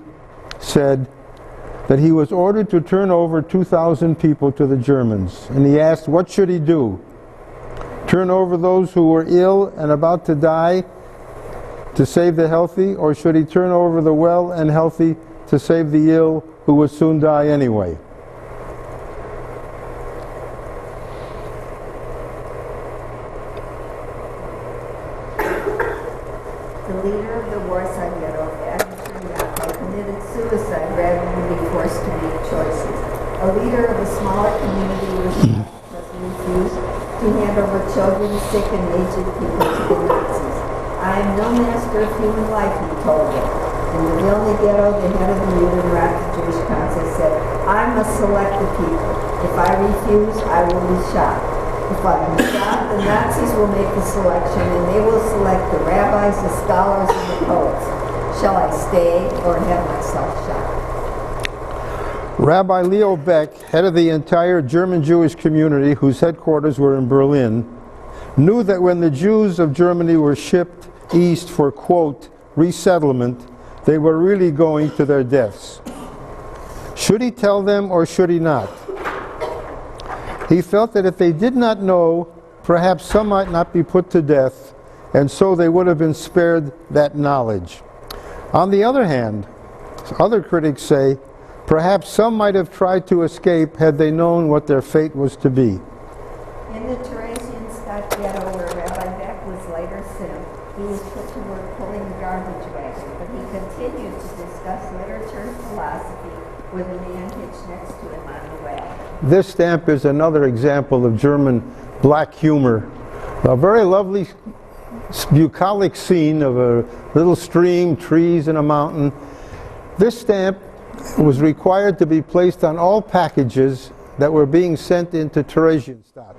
said that he was ordered to turn over 2,000 people to the Germans, and he asked, what should he do? Turn over those who were ill and about to die to save the healthy, or should he turn over the well and healthy to save the ill who would soon die anyway?
The leader of the Warsaw Ghetto, committed suicide rather than be forced to make choices. A leader of a smaller community refused to hand over children, sick, and aged people to the Nazis. I am no master of human life, he told them. In the Vilna Ghetto, the head of the Judenrat, the Jewish council, said, I must select the people. If I refuse, I will be shot. If I am shot, the Nazis will make the selection, and they will select the rabbis, the scholars, and the poets. Shall I stay or have myself shot?
Rabbi Leo Beck, head of the entire German Jewish community, whose headquarters were in Berlin, knew that when the Jews of Germany were shipped east for, quote, resettlement, they were really going to their deaths. Should he tell them or should he not? He felt that if they did not know, perhaps some might not be put to death, and so they would have been spared that knowledge. On the other hand, other critics say, perhaps some might have tried to escape had they known what their fate was to be.
In the Theresienstadt ghetto where Rabbi Beck was later sent, he was put to work pulling the garbage wagon, but he continued to discuss literature and philosophy with a man hitched next to him on the wagon.
This stamp is another example of German black humor. A very lovely bucolic scene of a little stream, trees, and a mountain. This stamp was required to be placed on all packages that were being sent into Theresienstadt.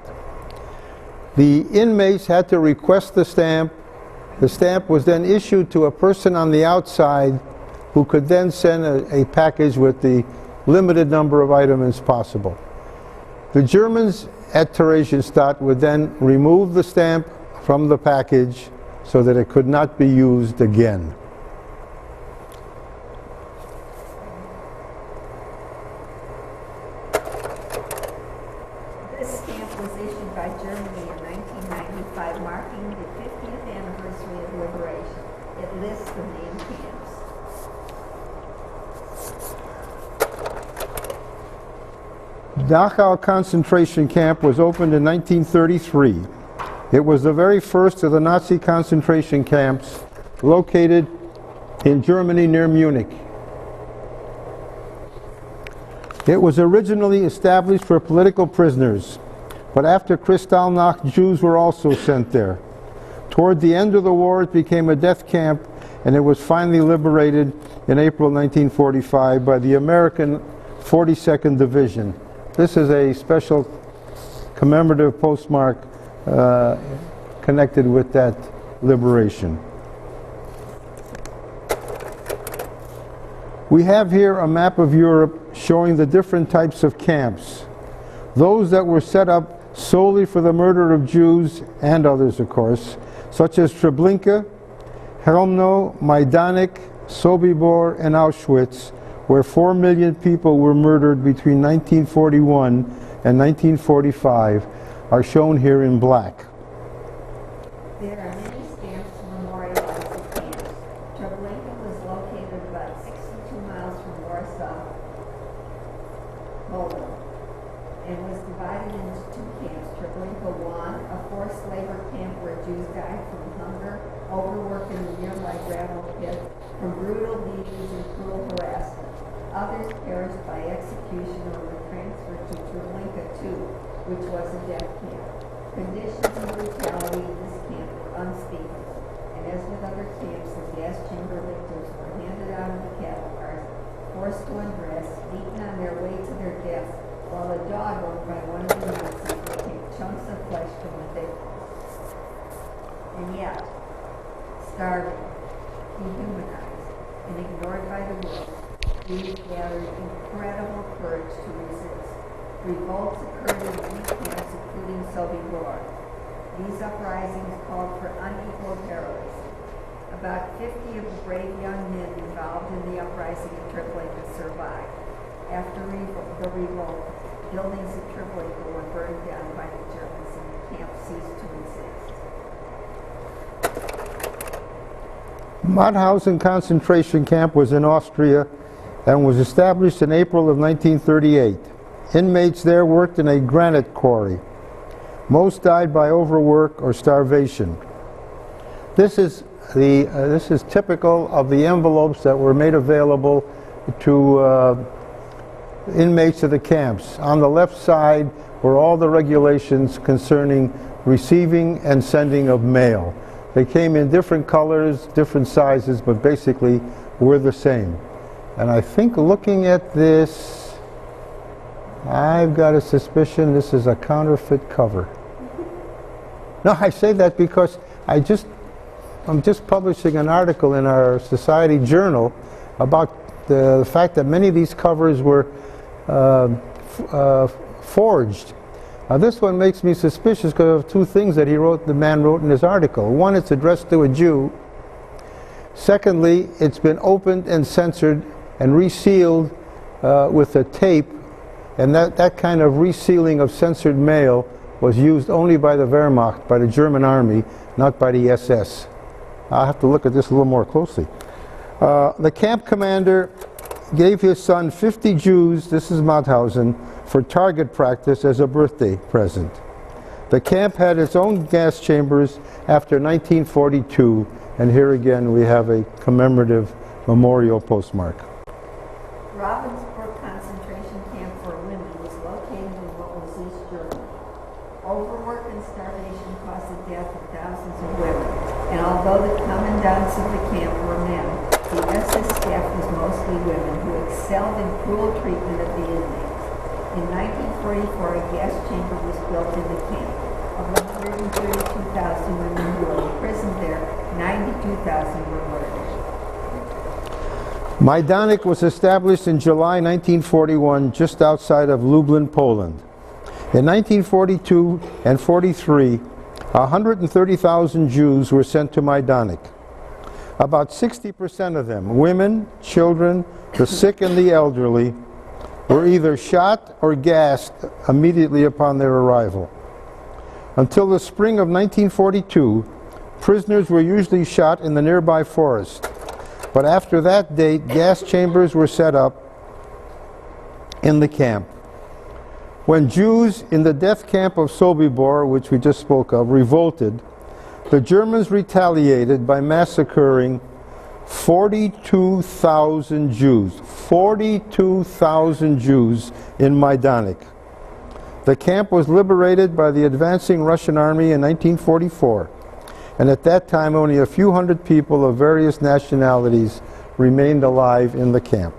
The inmates had to request the stamp. The stamp was then issued to a person on the outside who could then send a package with the limited number of items possible. The Germans at Theresienstadt would then remove the stamp from the package so that it could not be used again.
This stamp was issued by Germany in 1995, marking the 50th anniversary of liberation. It lists the main camps.
Dachau concentration camp was opened in 1933. It was the very first of the Nazi concentration camps located in Germany near Munich. It was originally established for political prisoners, but after Kristallnacht, Jews were also sent there. Toward the end of the war, it became a death camp, and it was finally liberated in April 1945 by the American 42nd Division. This is a special commemorative postmark connected with that liberation. We have here a map of Europe showing the different types of camps. Those that were set up solely for the murder of Jews and others, of course, such as Treblinka, Chelmno, Majdanek, Sobibor, and Auschwitz, where 4 million people were murdered between 1941 and 1945, are shown here in black.
There are many stamps to memorialize the camps. Treblinka was located about 62 miles from Warsaw, Poland, and was divided into two camps. Treblinka 1, a forced labor camp where Jews died from hunger, overwork in the nearby gravel pit, from brutal beatings and cruel harassment. Others perished by execution or were transferred to Treblinka 2, which was a death camp. Conditions and brutality in this camp were unspeakable, and as with other camps, the gas chamber victims were handed out of the cattle cars, forced to undress, beaten on their way to their deaths, while a dog owned by one of the Nazis would take chunks of flesh from the victims. And yet, starving, dehumanized, and ignored by the world, these gathered incredible courage to resist. Revolts occurred in many camps, including Sobibor. These uprisings called for unequal heroism. About 50 of the brave young men involved in the uprising in Treblinka survived. After the revolt, buildings at Treblinka were burned down by the Germans and the camp ceased to exist.
Mauthausen concentration camp was in Austria and was established in April of 1938. Inmates there worked in a granite quarry. Most died by overwork or starvation. This is typical of the envelopes that were made available to inmates of the camps. On the left side were all the regulations concerning receiving and sending of mail. They came in different colors, different sizes, but basically were the same. And I think looking at this, I've got a suspicion this is a counterfeit cover. No, I say that because I'm just publishing an article in our Society Journal about the fact that many of these covers were forged. This one makes me suspicious because of two things that the man wrote in his article. One, it's addressed to a Jew. Secondly, it's been opened and censored and resealed with a tape, and that kind of resealing of censored mail was used only by the Wehrmacht, by the German army, not by the SS. I'll have to look at this a little more closely. The camp commander gave his son 50 Jews, this is Mauthausen, for target practice as a birthday present. The camp had its own gas chambers after 1942, and here again we have a commemorative memorial postmark.
Ravensbrück concentration camp for women was located in what was East Germany. Overwork and starvation caused the death of thousands of women, and although the commandants of the camp were men, the SS staff was mostly women who excelled in cruel treatment of the inmates. In 1944, a gas chamber was built in the camp. Of the 132,000 women who were imprisoned there, 92,000 were murdered.
Majdanek was established in July 1941 just outside of Lublin, Poland. In 1942 and 43, 130,000 Jews were sent to Majdanek. About 60% of them, women, children, the sick and the elderly, were either shot or gassed immediately upon their arrival. Until the spring of 1942, prisoners were usually shot in the nearby forest. But after that date, gas chambers were set up in the camp. When Jews in the death camp of Sobibor, which we just spoke of, revolted, the Germans retaliated by massacring 42,000 Jews. 42,000 Jews in Majdanek. The camp was liberated by the advancing Russian army in 1944. And at that time, only a few hundred people of various nationalities remained alive in the camp.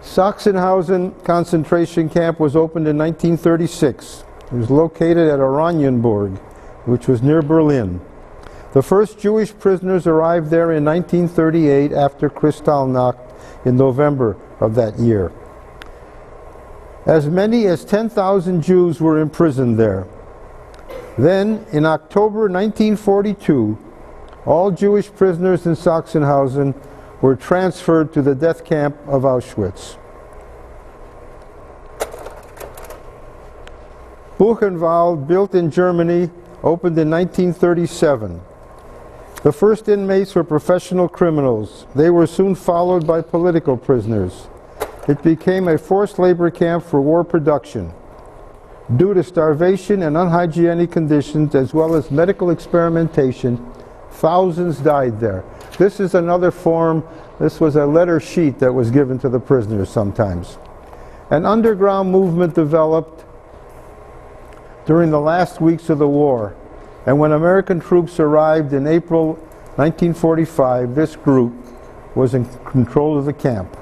Sachsenhausen concentration camp was opened in 1936. It was located at Oranienburg, which was near Berlin. The first Jewish prisoners arrived there in 1938 after Kristallnacht in November of that year. As many as 10,000 Jews were imprisoned there. Then, in October 1942, all Jewish prisoners in Sachsenhausen were transferred to the death camp of Auschwitz. Buchenwald, built in Germany, opened in 1937. The first inmates were professional criminals. They were soon followed by political prisoners. It became a forced labor camp for war production. Due to starvation and unhygienic conditions, as well as medical experimentation, thousands died there. This is another form. This was a letter sheet that was given to the prisoners sometimes. An underground movement developed during the last weeks of the war, and when American troops arrived in April 1945, this group was in control of the camp.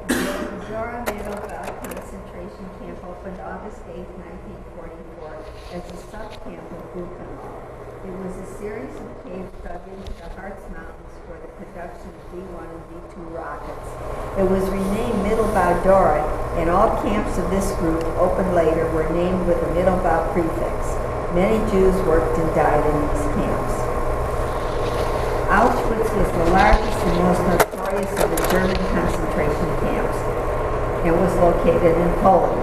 Concentration camp opened August 8, 1944 as a sub-camp of Buchenwald. It was a series of caves dug into the Harz Mountains for the production of V-1 and V-2 rockets. It was renamed Mittelbau-Dora, and all camps of this group, opened later, were named with a Mittelbau prefix. Many Jews worked and died in these camps. Auschwitz was the largest and most notorious of the German concentration camps and was located in Poland.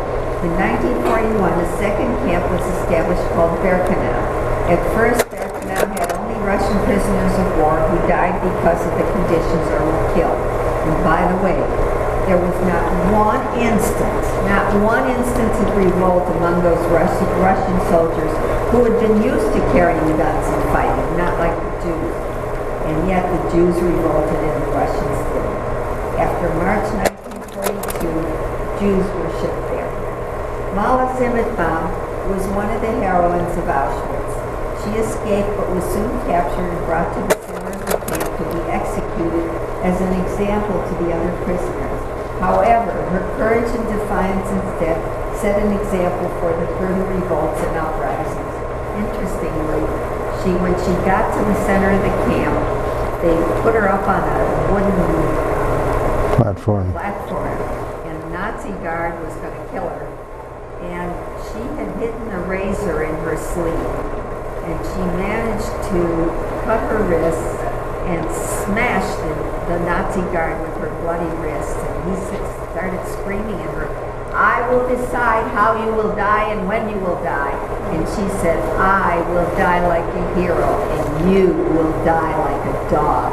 In 1941, a second camp was established called Birkenau. At first, Birkenau had only Russian prisoners of war who died because of the conditions or were killed. And by the way, there was not one instance of revolt among those Russian soldiers who had been used to carrying guns and fighting, not like the Jews. And yet the Jews revolted and the Russians didn't. After March 1942, Jews were shipped there. Mala Zimmerbaum was one of the heroines of Auschwitz. She escaped but was soon captured and brought to the center of the camp to be executed as an example to the other prisoners. However, her courage and defiance instead set an example for the further revolts and uprisings. Interestingly, when she got to the center of the camp, they put her up on a wooden
platform,
and the Nazi guard was going to kill her. And she had hidden a razor in her sleeve, and she managed to cut her wrists and smashed the Nazi guard with her bloody wrists. And he started screaming at her, "I will decide how you will die and when you will die." And she said, "I will die like a hero and you will die like a dog."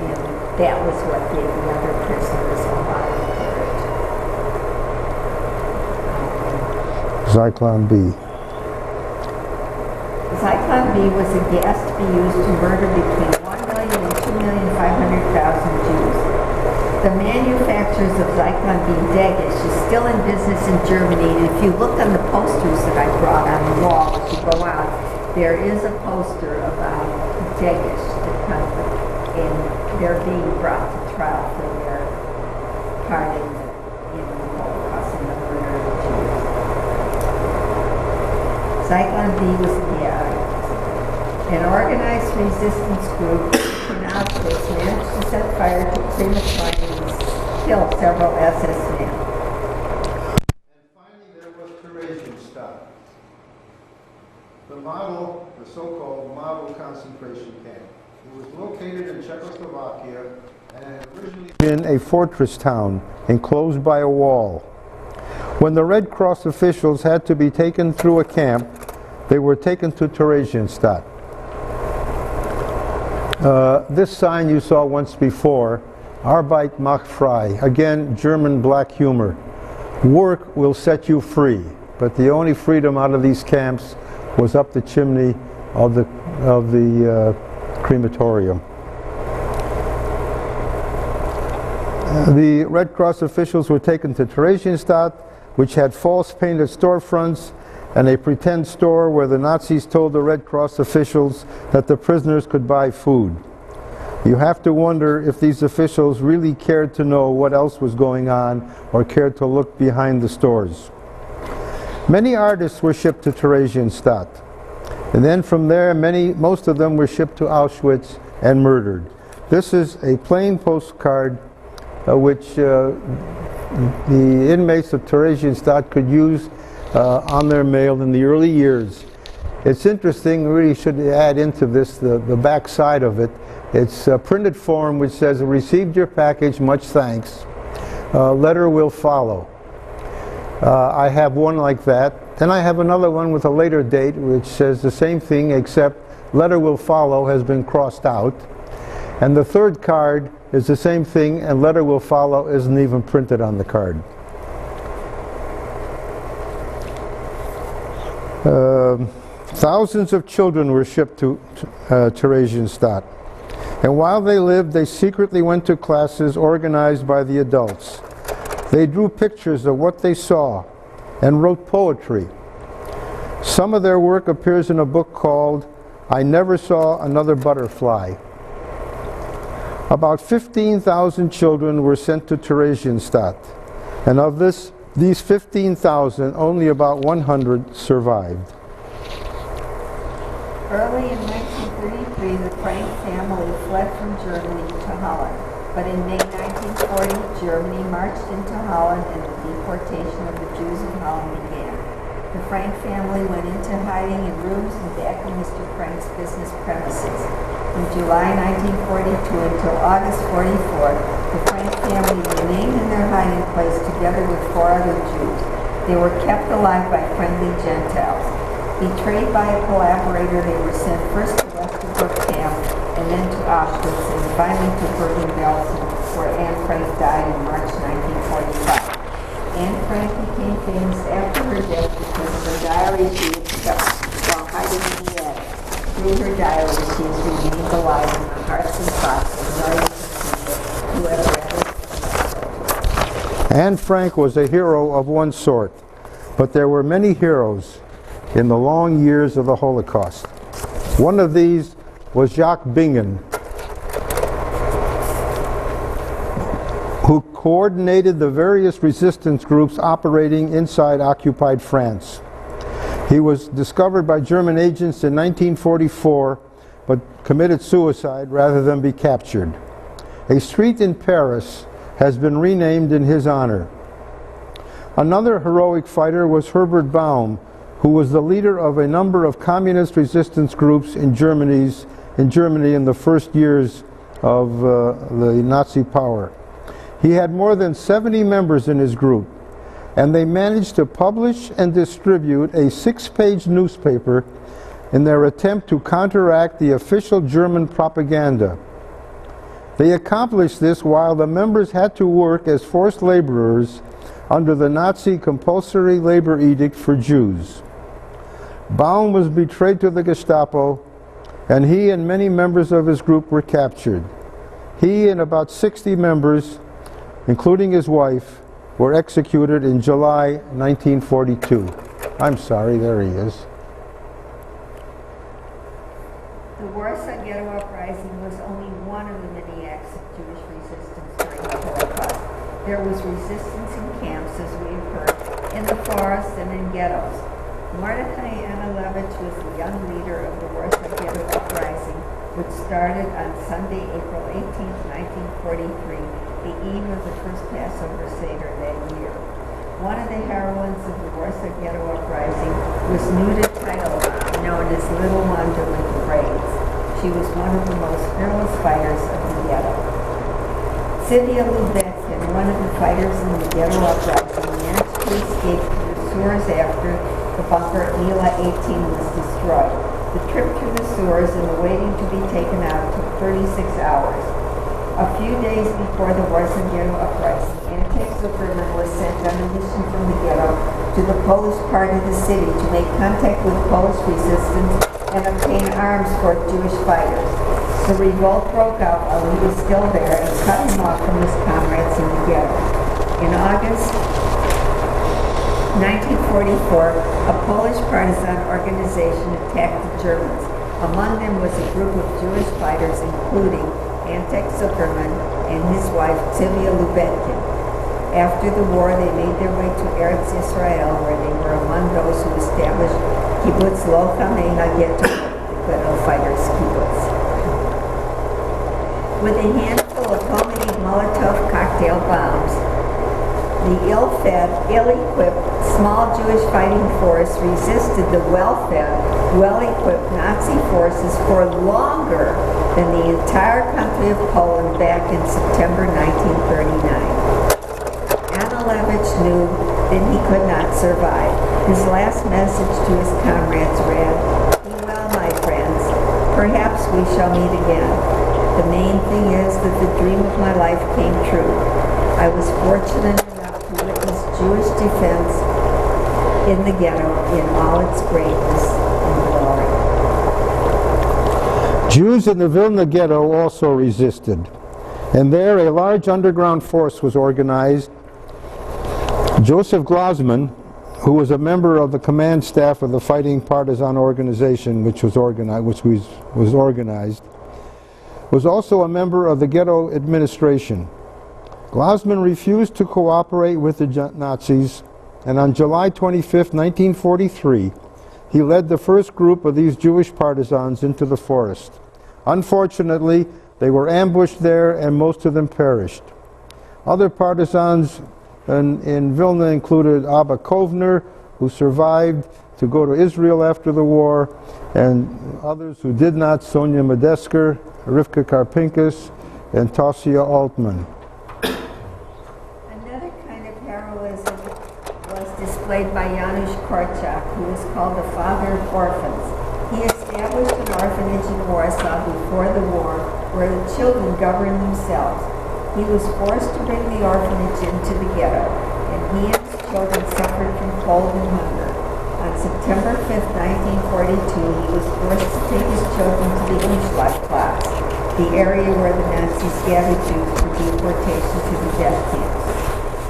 And that was what gave the other prisoners a lot of courage.
Zyklon B.
Zyklon B was a gas to be used to murder between 1 million and 2,500,000 Jews. The manufacturers of Zyklon B Dagish is still in business in Germany, and if you look on the posters that I brought on the wall as you go out, there is a poster about Dagish, the company, and they're being brought to trial for their part in the Holocaust and the murder of the Jews. Zyklon B was an organized resistance group in Auschwitz managed to set fire to crematoriums and kill several SS men.
And finally, there was Theresienstadt, the so-called model concentration camp. It was located in Czechoslovakia and had originally been a fortress town enclosed by a wall. When the Red Cross officials had to be taken through a camp, they were taken to Theresienstadt. This sign you saw once before, Arbeit macht frei, again German black humor. Work will set you free, but the only freedom out of these camps was up the chimney of the crematorium. The Red Cross officials were taken to Theresienstadt, which had false painted storefronts and a pretend store where the Nazis told the Red Cross officials that the prisoners could buy food. You have to wonder if these officials really cared to know what else was going on or cared to look behind the stores. Many artists were shipped to Theresienstadt, and then from there most of them were shipped to Auschwitz and murdered. This is a plain postcard which the inmates of Theresienstadt could use on their mail in the early years. It's interesting, we really should add into this the back side of it. It's a printed form which says, "Received your package, much thanks. Letter will follow." I have one like that. Then I have another one with a later date which says the same thing, except "letter will follow" has been crossed out. And the third card is the same thing, and "letter will follow" isn't even printed on the card. Thousands of children were shipped to Theresienstadt. And while they lived, they secretly went to classes organized by the adults. They drew pictures of what they saw and wrote poetry. Some of their work appears in a book called "I Never Saw Another Butterfly." About 15,000 children were sent to Theresienstadt, and of these 15,000, only about 100 survived.
Early in 1933, the Frank family fled from Germany to Holland. But in May 1940, Germany marched into Holland and the deportation of the Jews of Holland began. The Frank family went into hiding in rooms in back of Mr. Frank's business premises. From July 1942 until August 44, the Frank family remained in their hiding place together with 4 other Jews. They were kept alive by friendly Gentiles. Betrayed by a collaborator, they were sent first to Westerbork camp and then to Auschwitz and finally to Bergen-Belsen, where Anne Frank died in March 1945. Anne Frank became famous after her death because of her diary she had kept while hiding in the attic. Through her diary, she has remained alive in the hearts and thoughts of millions of people who have read her.
Anne Frank was a hero of one sort, but there were many heroes in the long years of the Holocaust. One of these was Jacques Bingen, who coordinated the various resistance groups operating inside occupied France. He was discovered by German agents in 1944, but committed suicide rather than be captured. A street in Paris has been renamed in his honor. Another heroic fighter was Herbert Baum, who was the leader of a number of communist resistance groups in Germany in the first years of the Nazi power. He had more than 70 members in his group, and they managed to publish and distribute a 6-page newspaper in their attempt to counteract the official German propaganda. They accomplished this while the members had to work as forced laborers under the Nazi compulsory labor edict for Jews. Baum was betrayed to the Gestapo, and he and many members of his group were captured. He and about 60 members, including his wife, were executed in July 1942. I'm sorry, there he is.
The Warsaw Ghetto Uprising was only one of the many acts of Jewish resistance during the Holocaust. There was resistance in camps, as we have heard, in the forests and in ghettos. Mordechai Analevich was the young leader of the Warsaw Ghetto Uprising, which started on Sunday, April 18, 1943, the eve of the first Passover Seder that year. One of the heroines of the Warsaw Ghetto Uprising was Nuda Teitelbaum, known as Little Wonder with the Braids. She was one of the most fearless fighters of the ghetto. Sylvia Lubetkin, one of the fighters in the ghetto uprising, managed to escape through the sewers after the bunker at Mila 18 was destroyed. The trip through the sewers and the waiting to be taken out took 36 hours. A few days before the Warsaw Ghetto Uprising, Antek Zuckerman was sent on a mission from the ghetto to the Polish part of the city to make contact with Polish resistance and obtain arms for Jewish fighters. The revolt broke out while he was still there and cut him off from his comrades in the ghetto. In August 1944, a Polish partisan organization attacked the Germans. Among them was a group of Jewish fighters, including Antek Zuckerman and his wife, Sylvia Lubetkin. After the war, they made their way to Eretz Israel, where they were among those who established Kibbutz Lochamei Ghetto, the ghetto fighters' kibbutz. With a handful of homemade Molotov cocktail bombs, The ill-fed, ill-equipped, small Jewish fighting force resisted the well-fed, well-equipped Nazi forces for longer than the entire country of Poland back in September 1939. Analevich knew that he could not survive. His last message to his comrades read, "Be well, my friends. Perhaps we shall meet again. The main thing is that the dream of my life came true. I was fortunate enough to witness Jewish defense in the ghetto in all its greatness and glory."
Jews in the Vilna ghetto also resisted, and there a large underground force was organized. Joseph Glasman, who was a member of the command staff of the Fighting Partisan Organization, which was organized, was also a member of the ghetto administration. Glasman refused to cooperate with the Nazis, and on July 25, 1943, he led the first group of these Jewish partisans into the forest. Unfortunately, they were ambushed there and most of them perished. Other partisans in Vilna included Abba Kovner, who survived to go to Israel after the war, and others who did not, Sonia Medesker, Rivka Karpinkas, and Tosia Altman.
Another kind of heroism was displayed by Janusz Korczak, who was called the father of orphans. He established an orphanage in Warsaw before the war where the children governed themselves. He was forced to bring the orphanage into the ghetto, and he and his children suffered from cold and hunger. On September 5, 1942, he was forced to take his children to the Umschlagplatz, the area where the Nazis gathered Jews for deportation to the death camps.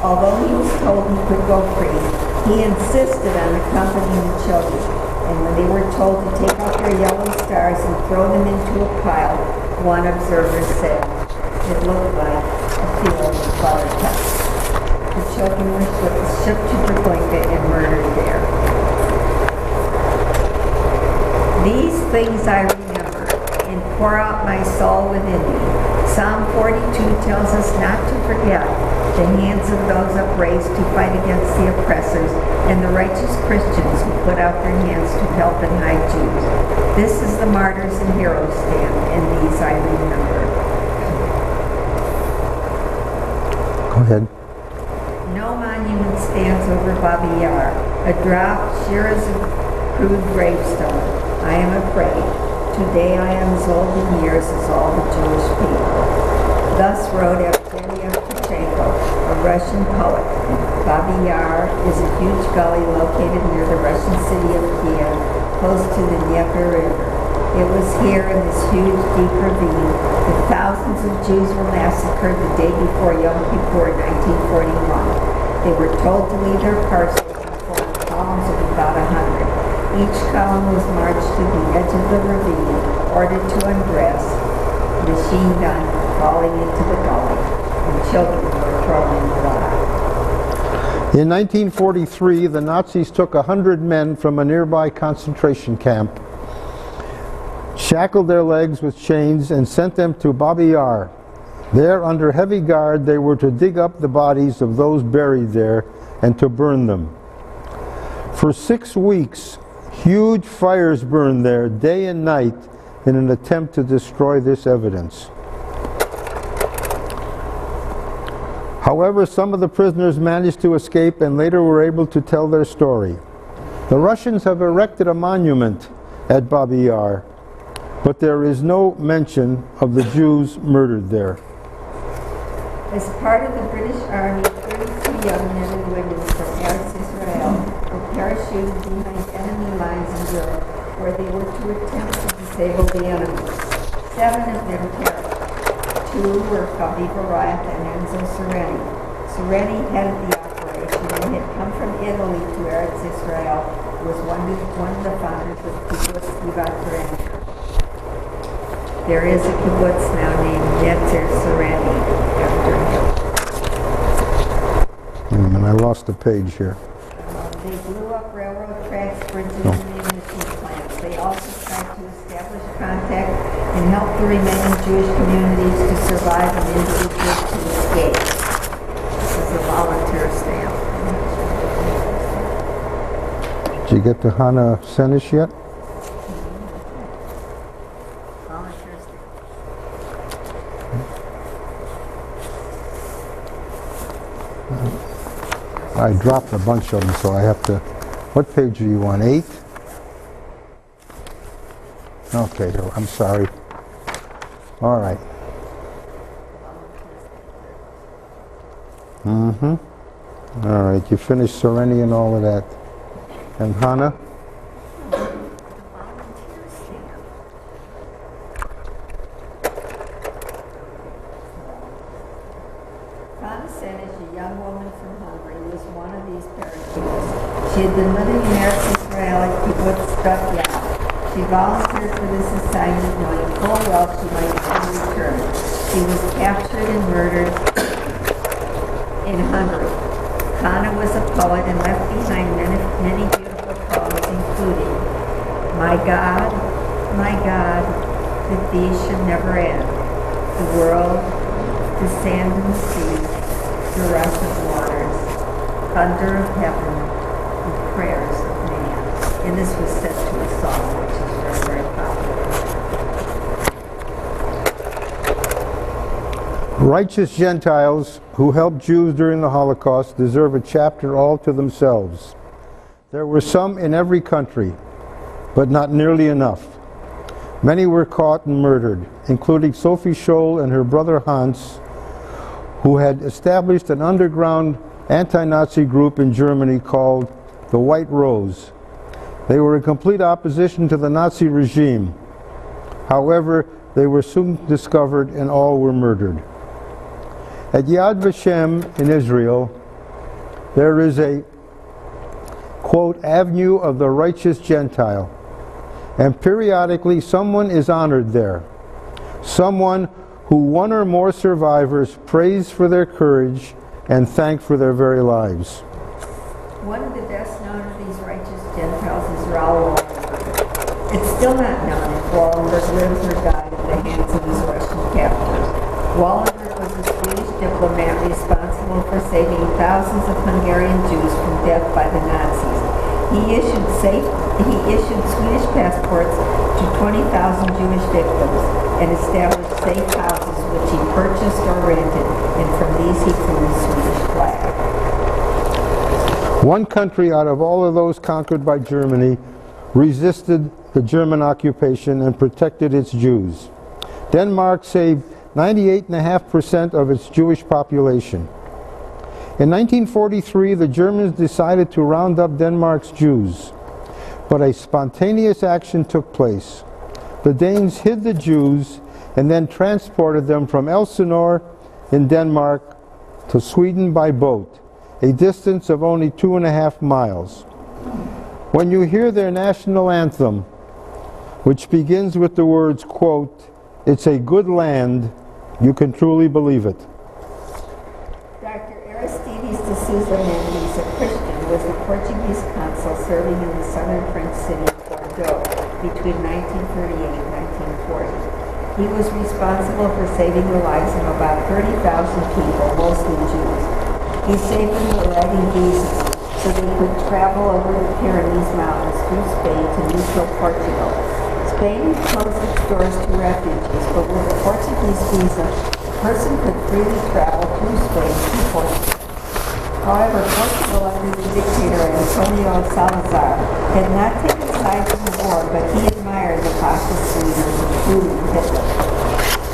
Although he was told he could go free, he insisted on accompanying the children, and when they were told to take out their yellow stars and throw them into a pile, one observer said, "It looked like a field of buttercups." The children were shipped to Treblinka and murdered there. These things I remember and pour out my soul within me. Psalm 42 tells us not to forget the hands of those upraised to fight against the oppressors and the righteous Christians who put out their hands to help and hide Jews. This is the martyrs and heroes stand, and these I remember.
Go ahead.
No monument stands over Babi Yar, a drop sheer as a crude gravestone. I am afraid. Today I am as old in years as all the Jewish people. Thus wrote Evgeny Yevtushenko, a Russian poet. Babi Yar is a huge gully located near the Russian city of Kiev, close to the Dnieper River. It was here in this huge, deep ravine that thousands of Jews were massacred the day before Yom Kippur 1941. They were told to leave their parcels and form columns of about 100. Each column was marched to the edge of the ravine, ordered to undress, machine gun falling into the gully, and children were thrown in the water.
In 1943, the Nazis took 100 men from a nearby concentration camp, shackled their legs with chains, and sent them to Babi Yar. There, under heavy guard, they were to dig up the bodies of those buried there and to burn them. For 6 weeks, huge fires burned there day and night in an attempt to destroy this evidence. However, some of the prisoners managed to escape and later were able to tell their story. The Russians have erected a monument at Babi Yar, but there is no mention of the Jews murdered there.
As part of the British Army, 32 young men and women from Eretz Israel were parachuted behind enemy lines in Europe, where they were to attempt to disable the enemy. 7 of them perished. 2 were Faviva Rath and Enzo Sereni. Sereni headed the operation and had come from Italy to Eretz Israel. He was one of the founders of Kibbutz Givat Sereni. There is a kibbutz now named Netzer Sereni after him.
And I lost a page here.
They blew up railroad tracks, bridges, and ammunition plants. They also tried to establish contact and help the remaining Jewish communities to survive and individuals to escape. This is a volunteer stamp.
Did you get the Hannah Senish yet?
Volunteer stamp.
I dropped a bunch of them, so I have to... What page are you on, 8? Okay, I'm sorry. All right. Mm-hmm. All right, you finished Sereni and all of that. And Hannah?
Volunteer stamp. Hannah Senish, a young woman from Hungary, was one of these paratroopers. She had been living in Eretz Israel at Kibbutz Sdot Yam. She volunteered for this assignment knowing full well she might never return. She was captured and murdered in Hungary. Hannah was a poet and left behind many beautiful poems, including my God, that these should never end. The world, the sand and the sea, the rush of waters, thunder of heaven, and prayers of man. And this was set to a song which is very, very popular.
Righteous Gentiles who helped Jews during the Holocaust deserve a chapter all to themselves. There were some in every country, but not nearly enough. Many were caught and murdered, including Sophie Scholl and her brother Hans, who had established an underground anti-Nazi group in Germany called the White Rose. They were in complete opposition to the Nazi regime. However, they were soon discovered and all were murdered. At Yad Vashem in Israel, there is a, quote, avenue of the righteous Gentile, and periodically someone is honored there. Someone who one or more survivors praise for their courage and thank for their very lives.
One of the best known of these righteous Gentiles is Raoul Wallenberg. It's still not known if Wallenberg lived or died at the hands of his Russian captors. Wallenberg was a Swedish diplomat responsible for saving thousands of Hungarian Jews from death by the Nazis. He issued Swedish passports to 20,000 Jewish victims and established safe houses which he purchased or rented, and from these he flew the Swedish flag.
One country out of all of those conquered by Germany resisted the German occupation and protected its Jews. Denmark saved 98.5% of its Jewish population. In 1943, the Germans decided to round up Denmark's Jews, but a spontaneous action took place. The Danes hid the Jews and then transported them from Elsinore in Denmark to Sweden by boat, a distance of only 2.5 miles. When you hear their national anthem, which begins with the words, quote, "It's a good land," you can truly believe it.
Dr. Aristides de Souza Mendes, a Christian, was the Portuguese consul serving in the southern French city of Bordeaux between 1938 and 1940. He was responsible for saving the lives of about 30,000 people, mostly Jews. He saved them by writing visas so they could travel over the Pyrenees Mountains through Spain to neutral Portugal. Spain closed its doors to refugees, but with a Portuguese visa, a person could freely travel through Spain to Portugal. However, Portugal under the dictator Antonio Salazar had not taken sides in the war, but he admired the fascist leaders, including Hitler.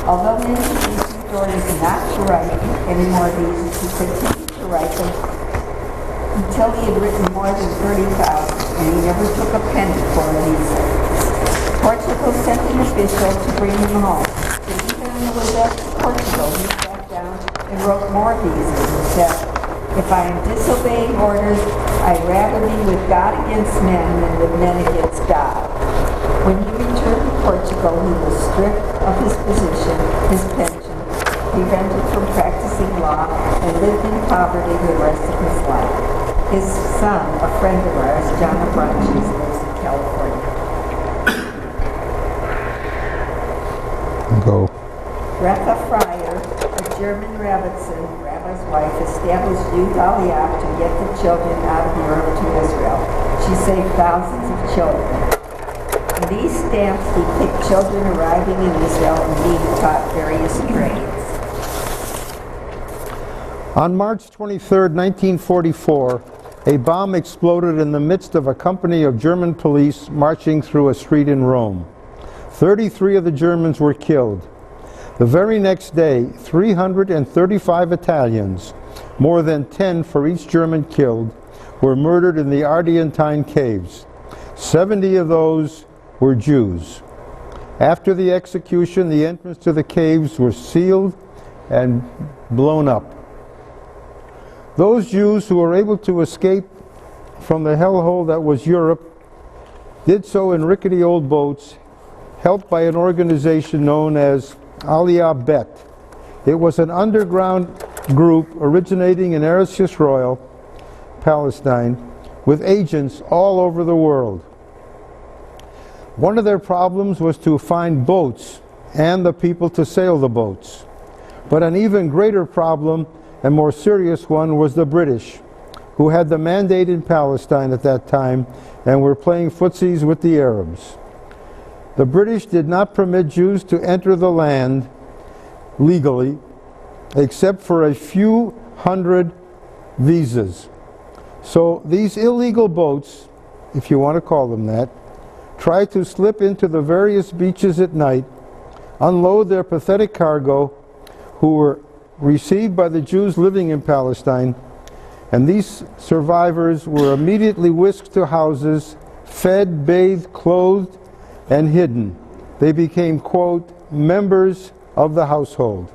Although Mendes issued orders not to write any more visas, he continued to write them until he had written more than 30,000, and he never took a penny for a visa. Portugal sent an official to bring him home, but even on the way back to Portugal, he sat down and wrote more visas and said, "If I am disobeying orders, I'd rather be with God against men than with men against God." When he returned to Portugal, he was stripped of his position, his pension, prevented from practicing law, and lived in poverty the rest of his life. His son, a friend of ours, John Abranches, lives in California.
Go.
Greta Fryer, a German Rabbitzin, Stadler's wife, established Youth Aliyah to get the children out of Europe to Israel. She saved thousands of children. And these stamps depict children arriving in Israel and being taught various trades.
On March 23, 1944, a bomb exploded in the midst of a company of German police marching through a street in Rome. 33 of the Germans were killed. The very next day, 335 Italians, more than 10 for each German killed, were murdered in the Ardeatine caves. 70 of those were Jews. After the execution, the entrance to the caves was sealed and blown up. Those Jews who were able to escape from the hellhole that was Europe did so in rickety old boats, helped by an organization known as Aliyah Bet. It was an underground group originating in Eretz Yisrael, Palestine, with agents all over the world. One of their problems was to find boats and the people to sail the boats. But an even greater problem, and more serious one, was the British, who had the mandate in Palestine at that time and were playing footsies with the Arabs. The British did not permit Jews to enter the land legally, except for a few hundred visas. So these illegal boats, if you want to call them that, tried to slip into the various beaches at night, unload their pathetic cargo, who were received by the Jews living in Palestine, and these survivors were immediately whisked to houses, fed, bathed, clothed, and hidden. They became, quote, members of the household.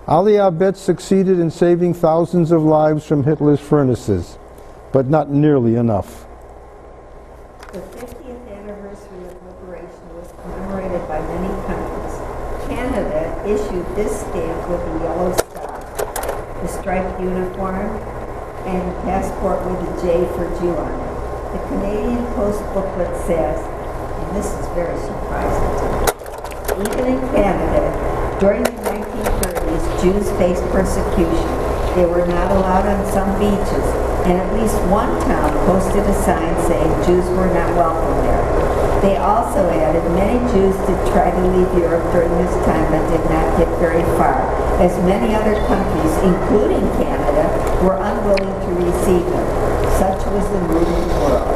Aliyah Bet succeeded in saving thousands of lives from Hitler's furnaces, but not nearly enough.
The 50th anniversary of liberation was commemorated by many countries. Canada issued this stamp with a yellow star, the striped uniform, and a passport with a J for Jew on it. The Canadian Post booklet says, and this is very surprising to me, even in Canada, during the 1930s, Jews faced persecution. They were not allowed on some beaches, and at least one town posted a sign saying Jews were not welcome there. They also added many Jews did try to leave Europe during this time but did not get very far, as many other countries, including Canada, were unwilling to receive them. Such was the mood of the world.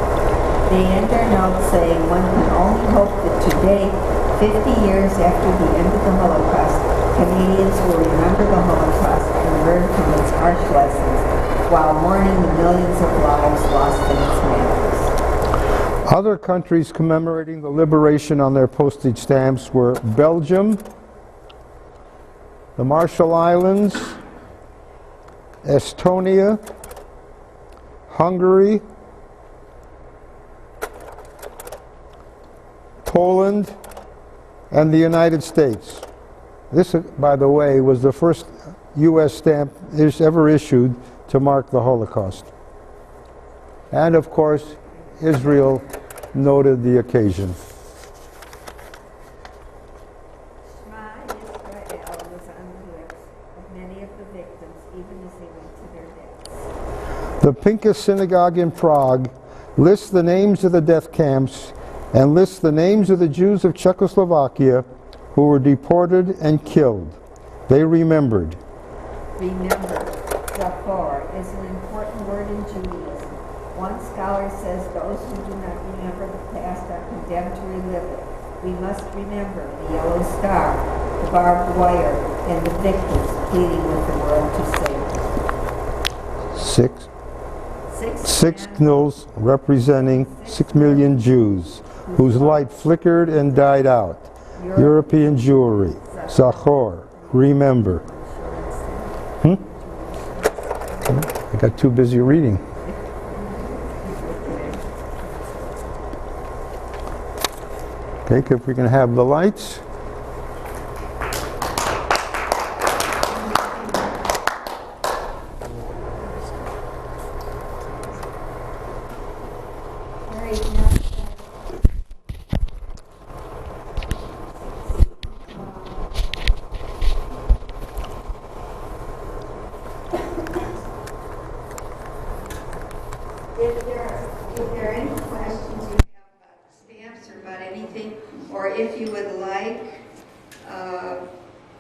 They end their note saying one can only hope that today, 50 years after the end of the Holocaust, Canadians will remember the Holocaust and learn from its harsh lessons while mourning the millions of lives lost in its madness.
Other countries commemorating the liberation on their postage stamps were Belgium, the Marshall Islands, Estonia, Hungary, Poland, and the United States. This, by the way, was the first U.S. stamp ever issued to mark the Holocaust. And of course, Israel noted the occasion.
Shema Yisrael was on the lips of many of the victims, even as they went to their deaths.
The Pinkas Synagogue in Prague lists the names of the death camps and lists the names of the Jews of Czechoslovakia who were deported and killed. They remembered.
Remember, Zachor is an important word in Judaism. One scholar says those who do not remember the past are condemned to relive it. We must remember the yellow star, the barbed wire, and the victims pleading with the world to save them.
Six knolls representing 6 million Jews whose light flickered and died out. European Jewry, Zachor, remember. I got too busy reading. Okay, if we can have the lights.
if there are any questions you have about the stamps or about anything, or if you would like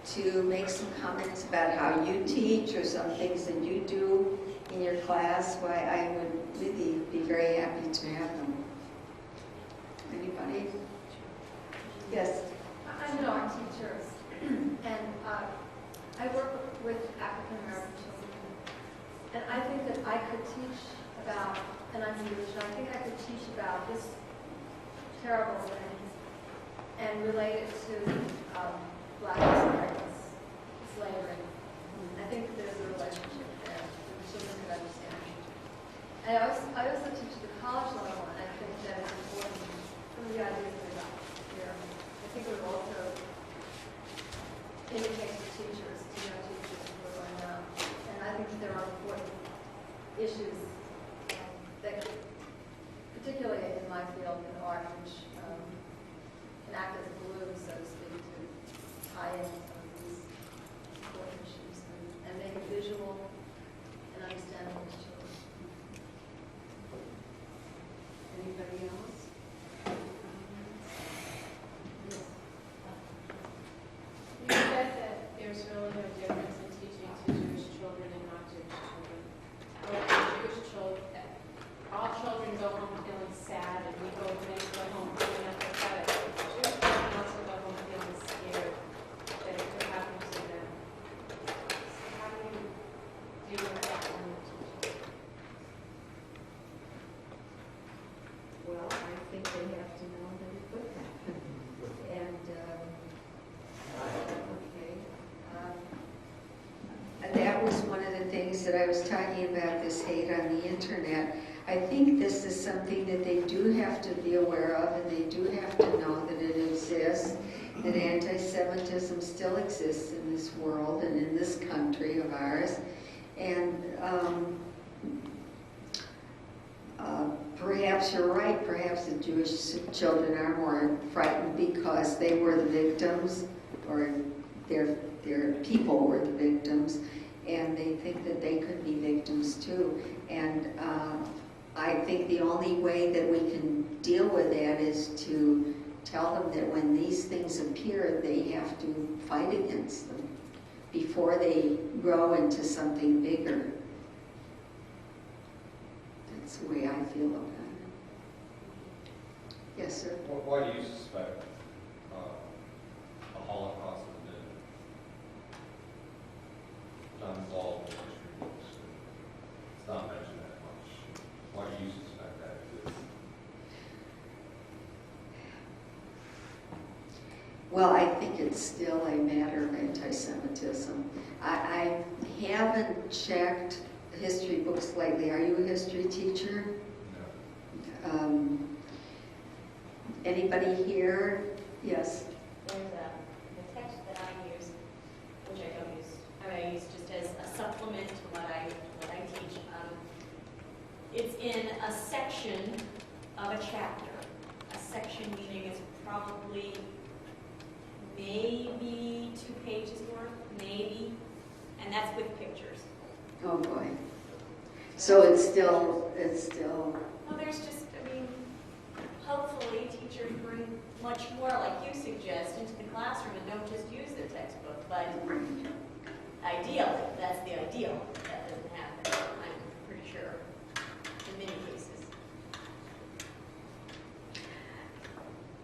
to make some comments about how you teach or some things that you do in your class, why I would really be very happy to have them. Anybody? Yes?
I'm an art teacher, and I work with African American children. And I think that I could teach about, and I'm Jewish, and I think I could teach about this terrible thing and relate it to Black experience, slavery. I think that there's a relationship there that the children could understand. And I also teach at the college level, and I think that it's important for the ideas that I got here. I think it would also indicate to teachers, to young teachers who are going out. And I think that there are important issues that could, particularly in my field in art, which can act as a glue, so to speak, to tie in some of these important issues and make it visual and understandable to children.
Anybody else? Yes.
You said that there's really no difference in teaching to Jewish children and not Jewish children. Or Jewish children, all children go home feeling sad, and we go home feeling empathetic. Jewish children also go home feeling scared that it could happen to them. So how do you deal with that when you teach?
Well, I think they have to know that it could happen. And, and that was one of the things that I was talking about, this hate on the internet. I think this is something that they do have to be aware of, and they do have to know that it exists, that anti-Semitism still exists in this world and in this country of ours. And perhaps you're right, perhaps the Jewish children are more frightened because they were the victims, or their people were the victims, and they think that they could be victims too. And I think the only way that we can deal with that is to tell them that when these things appear, they have to fight against them before they grow into something bigger. That's the way I feel about it. Yes, sir?
Why do you suspect the Holocaust has been unsolved in history books? It's not mentioned that much. Why do you suspect that exists?
Well, I think it's still a matter of anti-Semitism. I haven't checked history books lately. Are you a history teacher?
No.
Anybody here? Yes.
There's a text that I use, which I don't use. I mean, I use just as a supplement to what I teach. It's in a section of a chapter. A section meaning it's probably maybe 2 pages worth, maybe, and that's with pictures.
Oh boy. So it's still.
Well, there's just, I mean, hopefully teachers bring much more, like you suggest, into the classroom and don't just use the textbook, but ideally, that's the ideal. That doesn't happen, I'm pretty sure, in many cases.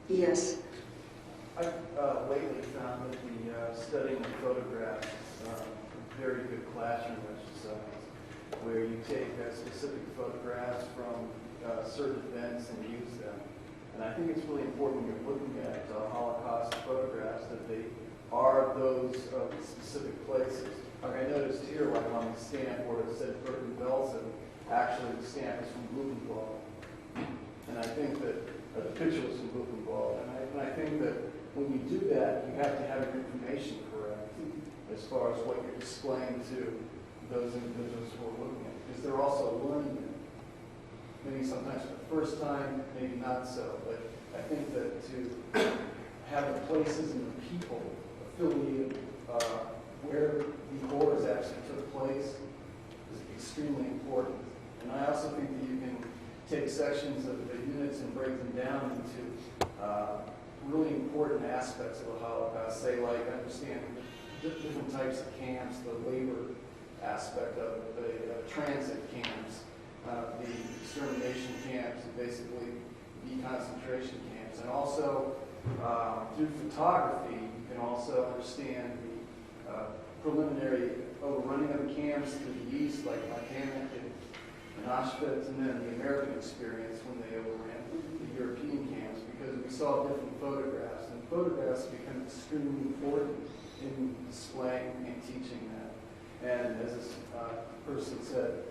Yes.
I've lately found that the studying of photographs is a very good classroom exercise, where you take specific photographs from certain events and use them. And I think it's really important when you're looking at Holocaust photographs that they are those specific places. Like I noticed here, like on the stamp where it said Bergen-Belsen, actually the stamp is from Buchenwald. And I think that the picture was from Buchenwald. And I think that when you do that, you have to have your information correct as far as what you're displaying to those individuals who are looking at it. Because they're also learning it. Maybe sometimes for the first time, maybe not so. But I think that to have the places and the people affiliated where the horrors actually took place is extremely important. And I also think that you can take sections of the units and break them down into really important aspects of the Holocaust, say like understanding different types of camps, the labor aspect of it, the transit camps, the extermination camps, and basically deconcentration camps. And also, through photography, you can also understand the preliminary overrunning of the camps to the east, like Mechanic and Auschwitz, and then the American experience when they overran the European camps, because we saw different photographs, and photographs become extremely important in displaying and teaching that. And as this person said,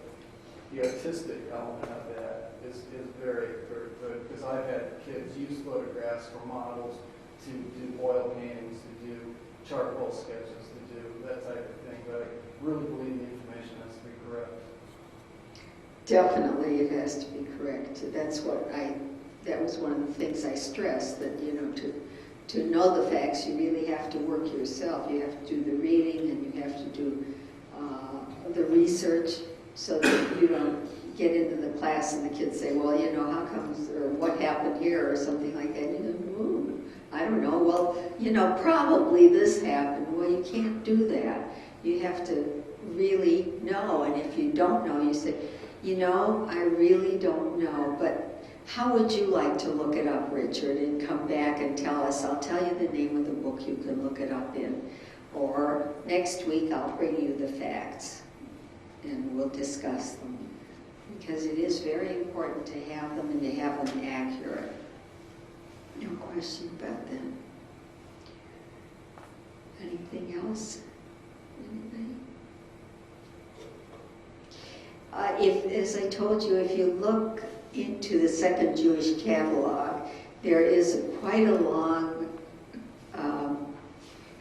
the artistic element of that is very, very good, because I've had kids use photographs for models to do oil paintings, to do charcoal sketches, to do that type of thing, but I really believe the information has to be correct.
Definitely, it has to be correct. That was one of the things I stressed, that, to know the facts, you really have to work yourself. You have to do the reading, and you have to do the research, so that you don't get into the class and the kids say, well, how comes, or what happened here, or something like that. You go, I don't know. Well, probably this happened. Well, you can't do that. You have to really know, and if you don't know, you say, I really don't know, but how would you like to look it up, Richard, and come back and tell us? I'll tell you the name of the book you can look it up in. Or next week I'll bring you the facts and we'll discuss them. Because it is very important to have them and to have them accurate. No question about that. Anything else? Anybody? As I told you, if you look into the Second Jewish Catalog, there is quite a long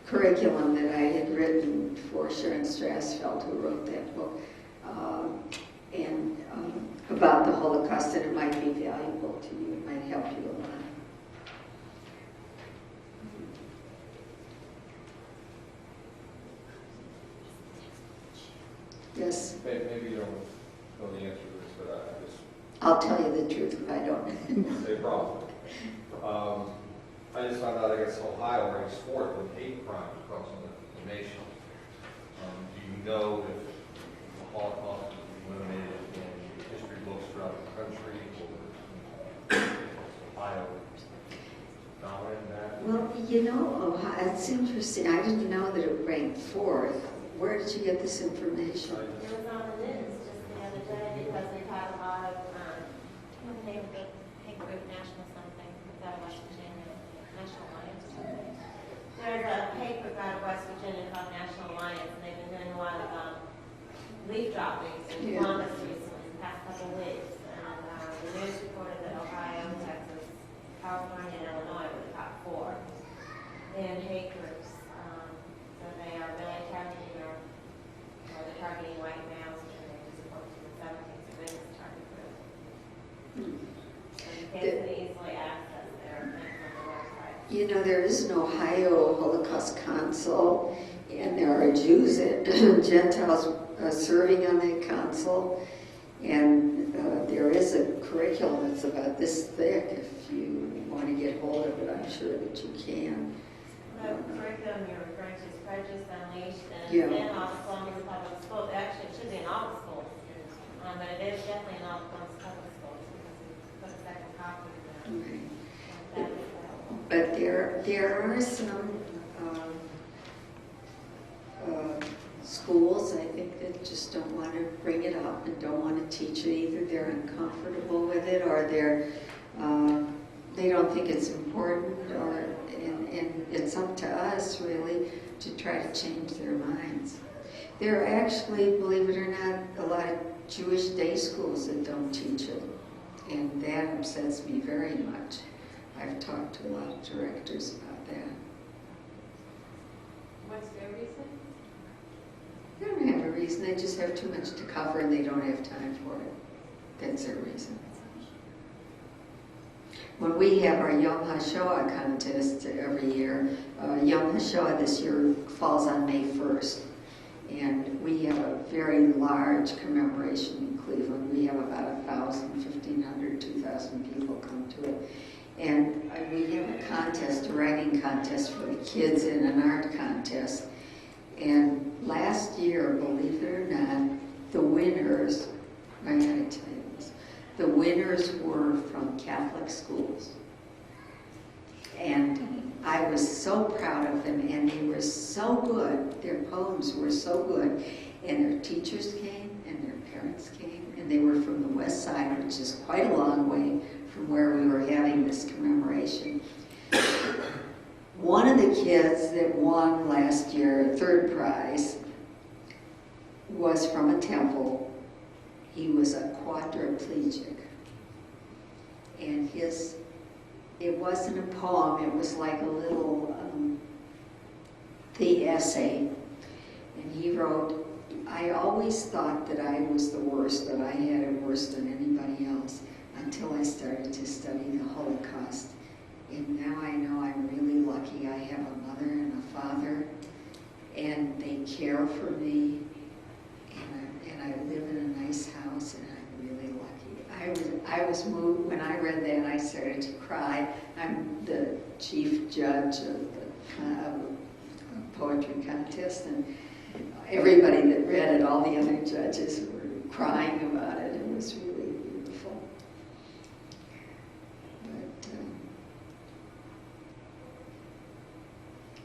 curriculum that I had written for Sharon Strassfeld, who wrote that book, and about the Holocaust, and it might be valuable to you. It might help you a lot. Yes?
Maybe you don't know the answer to this, but I just...
I'll tell you the truth if I don't.
Say problem. I just found out, I guess, Ohio ranks fourth in hate crimes across the nation. Do you know if the Holocaust was eliminated in history books throughout the country, or Ohio dominant in that?
Well, Ohio, it's interesting. I didn't know that it ranked fourth. Where did you get this information?
It was on the news just the other day, because we've had a lot of, what's the name of the hate group, National something, out of West Virginia, National Alliance or something. There's a hate group out of West Virginia called National Alliance, and they've been doing a lot of leaf droppings in Columbus recently, the past couple of weeks. And the news reported that Ohio, Texas, California, and Illinois were the top four in hate groups. So they are really targeting they're targeting white males, and they're just opposed to the 17th, the biggest target group. So you can easily access their links on the website.
There is an Ohio Holocaust consul, and there are Jews and Gentiles serving on that consul, and there is a curriculum that's about this thick. If you want to get hold of it, I'm sure that you can.
The curriculum you're referring to is Prejudice Unleashed, and
Yeah.
in all the Columbus Public Schools. Actually, it should be in all the schools, but it is definitely in all the Columbus Public Schools, because we put a second copy in there.
Right.
That is available.
But there are some schools, I think, that just don't want to bring it up and don't want to teach it. Either they're uncomfortable with it, or they don't think it's important, and it's up to us, really, to try to change their minds. There are actually, believe it or not, a lot of Jewish day schools that don't teach it, and that upsets me very much. I've talked to a lot of directors about that.
What's their reason?
They don't have a reason, they just have too much to cover and they don't have time for it. That's their reason. When we have our Yom HaShoah contest every year, Yom HaShoah this year falls on May 1st. And we have a very large commemoration in Cleveland. We have about 1,000, 1,500, 2,000 people come to it. And we have a contest, a writing contest for the kids and an art contest. And last year, believe it or not, the winners, I gotta tell you this, the winners were from Catholic schools. And I was so proud of them, and they were so good. Their poems were so good. And their teachers came, and their parents came, and they were from the West Side, which is quite a long way from where we were having this commemoration. One of the kids that won last year, third prize, was from a temple. He was a quadriplegic. And it wasn't a poem, it was like a little, the essay. And he wrote, I always thought that I was the worst, that I had it worse than anybody else, until I started to study the Holocaust. And now I know I'm really lucky. I have a mother and a father, and they care for me, and I live in a nice house, and I'm really lucky. I was moved. When I read that, I started to cry. I'm the chief judge of the poetry contest, and everybody that read it, all the other judges were crying about it. It was really beautiful. But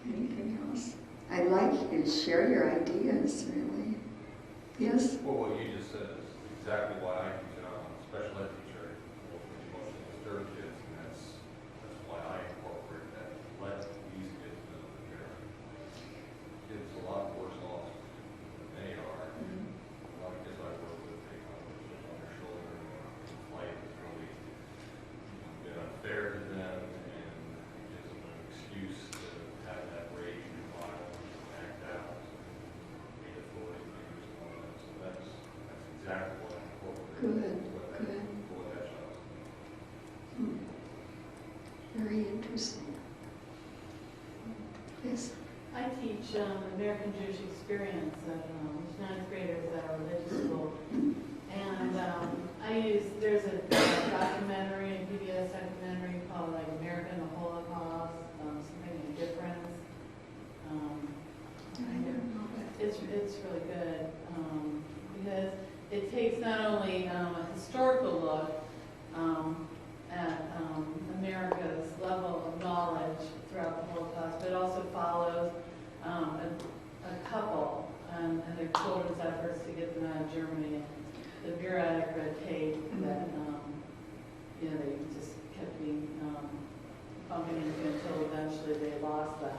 anything else? I'd like you to share your ideas, really. Yes?
Well, what you just said is exactly why I teach. I'm a special ed teacher for emotionally disturbed kids, and that's why I incorporate that. Let these kids know that they're kids a lot worse off than they are. A lot of kids I work with take on their shoulder, and life has really been unfair to them, and it gives them an excuse to have that rage and violence and act out. Be authority figures and all that. So that's exactly what I incorporate.
Good,
What
good.
that child's
Very interesting. Yes?
I teach American Jewish Experience at ninth graders at our religious school. And there's a documentary, a PBS documentary called like America and the Holocaust, something in difference. It's really good because it takes not only a historical look at America's level of knowledge throughout the Holocaust, but also follows a couple and their children's efforts to get them out of Germany, and the bureaucratic red tape that they just kept being bumping into until eventually they lost them.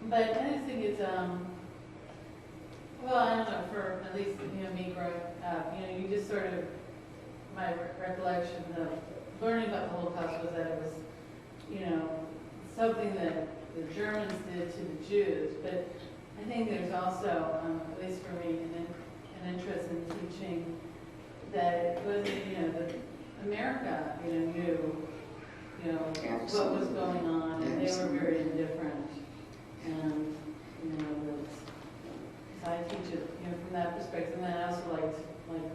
But I just think it's well, I don't know, for at least me growing up, you just sort of, my recollection of learning about the Holocaust was that it was, something that the Germans did to the Jews. But I think there's also, at least for me, an interest in teaching that it wasn't, that America, knew, what was going on, and they were very indifferent. And, so I teach it, from that perspective. And then I also like to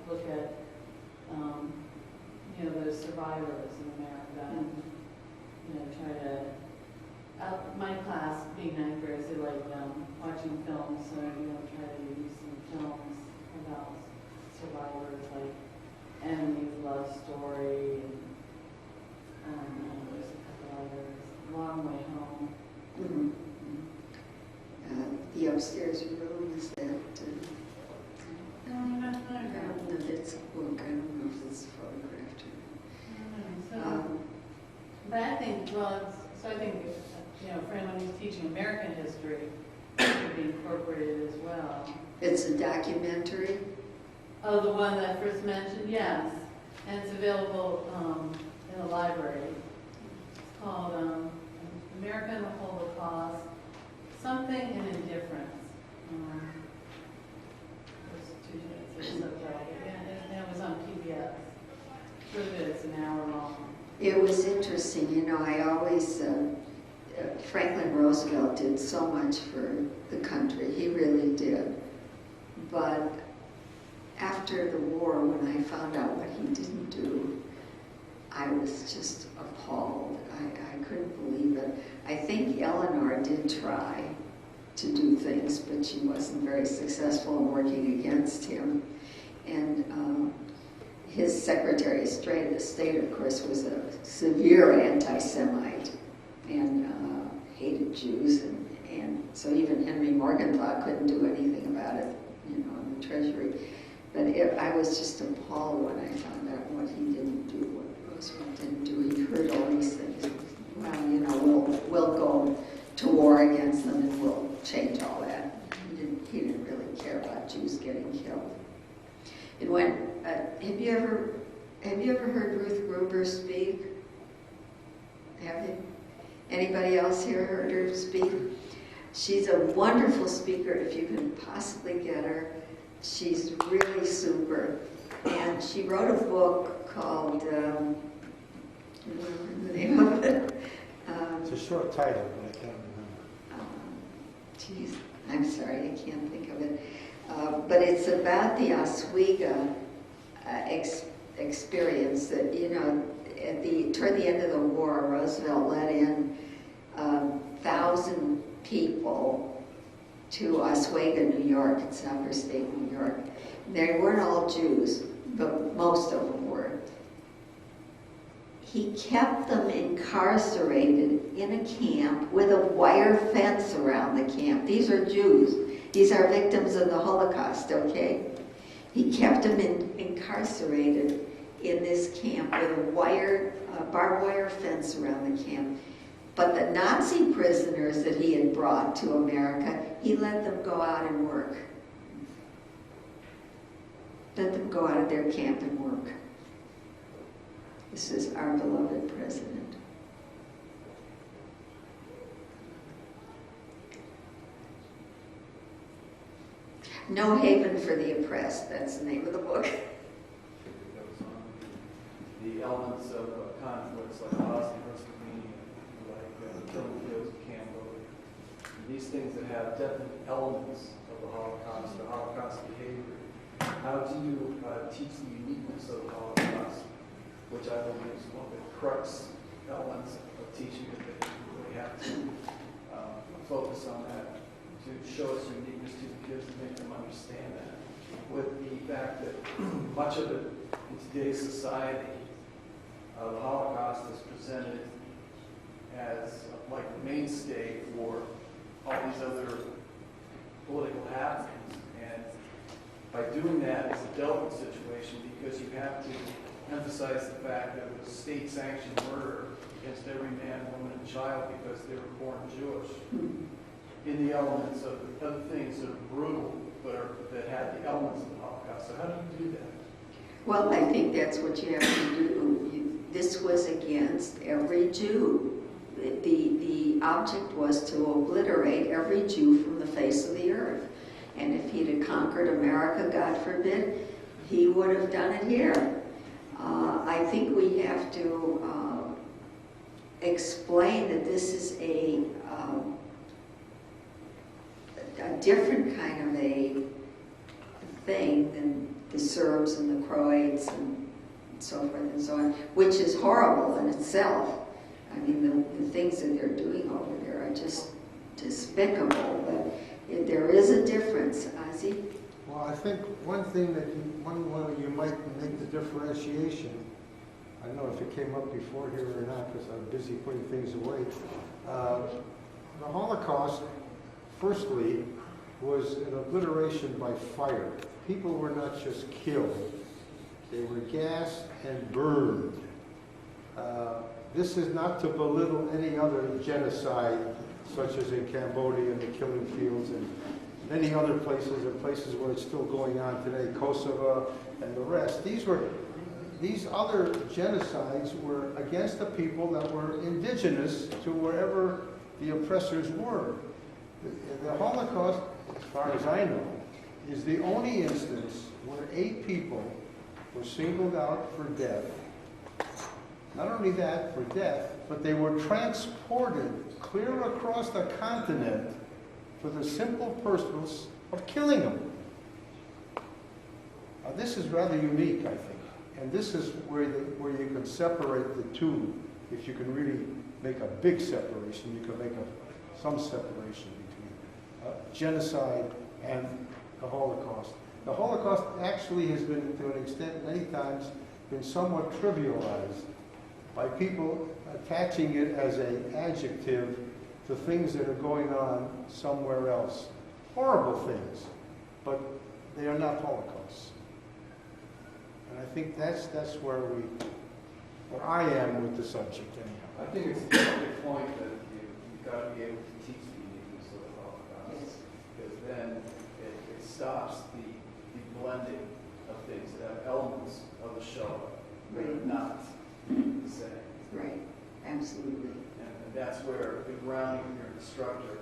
look at, those survivors in America, and try to. My class, being ninth graders, they like watching films, so try to use some films about survivors, like Enemy's Love Story, and there's a couple others. Long Way Home.
Mm-hmm. The upstairs room is that.
No, not
I don't know if it's a book. I don't know if it's photographed.
But I think, I think, for anyone who's teaching American history, it could be incorporated as well.
It's a documentary.
Oh, the one that I first mentioned, yes, and it's available in the library. It's called America and the Holocaust, Something in Indifference. There's 2 minutes or so, and it was on PBS. It's really good. It's an hour long.
It was interesting. I always Franklin Roosevelt did so much for the country. He really did. But after the war, when I found out what he didn't do, I was just appalled. I couldn't believe it. I think Eleanor did try to do things, but she wasn't very successful in working against him. And his Secretary of State, of course, was a severe anti-Semite and hated Jews. And so even Henry Morgenthau couldn't do anything about it, in the Treasury. But I was just appalled when I found out what he didn't do, what Roosevelt didn't do. He heard all these things. Well, we'll go to war against them and we'll change all that. He didn't really care about Jews getting killed. And when have you ever heard Ruth Gruber speak? Have you? Anybody else here heard her speak? She's a wonderful speaker if you can possibly get her. She's really super. And she wrote a book called, I don't remember the name of it.
It's a short title, but I can't remember.
Geez, I'm sorry, I can't think of it. But it's about the Oswego experience that, toward the end of the war, Roosevelt let in 1,000 people to Oswego, New York. It's upper state New York. They weren't all Jews, but most of them were. He kept them incarcerated in a camp with a wire fence around the camp. These are Jews. These are victims of the Holocaust, okay? He kept them incarcerated in this camp with a barbed wire fence around the camp. But the Nazi prisoners that he had brought to America, he let them go out and work. Let them go out of their camp and work. This is our beloved president. No Haven for the Oppressed, that's the name of the book.
That was on the elements of conflicts like Bosnia-Herzegovina, like killing fields of Cambodia. These things that have definite elements of the Holocaust, or Holocaust behavior. How do you teach the uniqueness of the Holocaust, which I believe is one of the crux elements of teaching it, that you really have to focus on that, to show its uniqueness to the kids and make them understand that. With the fact that much of it in today's society, the Holocaust is presented as like the mainstay for all these other political happenings. And by doing that, it's a delicate situation because you have to emphasize the fact that it was state-sanctioned murder against every man, woman, and child because they were born Jewish. In the elements of other things that are brutal, but that had the elements of the Holocaust. So how do you do that?
Well, I think that's what you have to do. This was against every Jew. The object was to obliterate every Jew from the face of the earth. And if he'd have conquered America, God forbid, he would have done it here. I think we have to explain that this is a different kind of a thing than the Serbs and the Croats and so forth and so on, which is horrible in itself. I mean, the things that they're doing over there are just despicable, but there is a difference, Ozzy.
Well, I think one thing that one way you might make the differentiation, I don't know if it came up before here or not because I'm busy putting things away. The Holocaust, firstly, was an obliteration by fire. People were not just killed, they were gassed and burned. This is not to belittle any other genocide, such as in Cambodia and the killing fields and many other places, and places where it's still going on today, Kosovo and the rest. These other genocides were against the people that were indigenous to wherever the oppressors were. The Holocaust, as far as I know, is the only instance where 8 people were singled out for death Not only that, for death, but they were transported clear across the continent for the simple purpose of killing them. This is rather unique, I think. And this is where you can separate the two. If you can really make a big separation, you can make some separation between genocide and the Holocaust. The Holocaust actually has been, to an extent, many times, been somewhat trivialized by people attaching it as an adjective to things that are going on somewhere else. Horrible things, but they are not Holocausts. And I think that's where I am with the subject anyhow.
I think it's a good point that you've got to be able to teach the uniqueness of the Holocaust. Because then it stops the blending of things that have elements of the Shoah that are not the same.
Right, absolutely.
And that's where the grounding of your instructor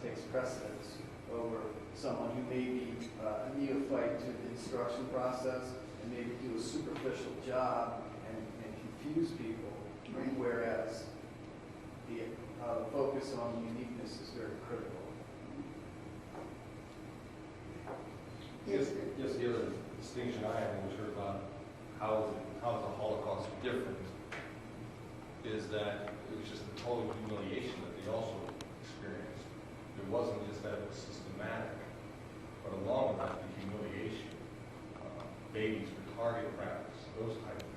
takes precedence over someone who may be a neophyte to the instruction process and maybe do a superficial job and confuse people,
Right.
whereas the focus on uniqueness is very critical.
Just the other distinction I have when we heard about how is the Holocaust different is that it was just the total humiliation that they also experienced. It wasn't just that it was systematic, but along with that, the humiliation, babies for target practice, those type of things.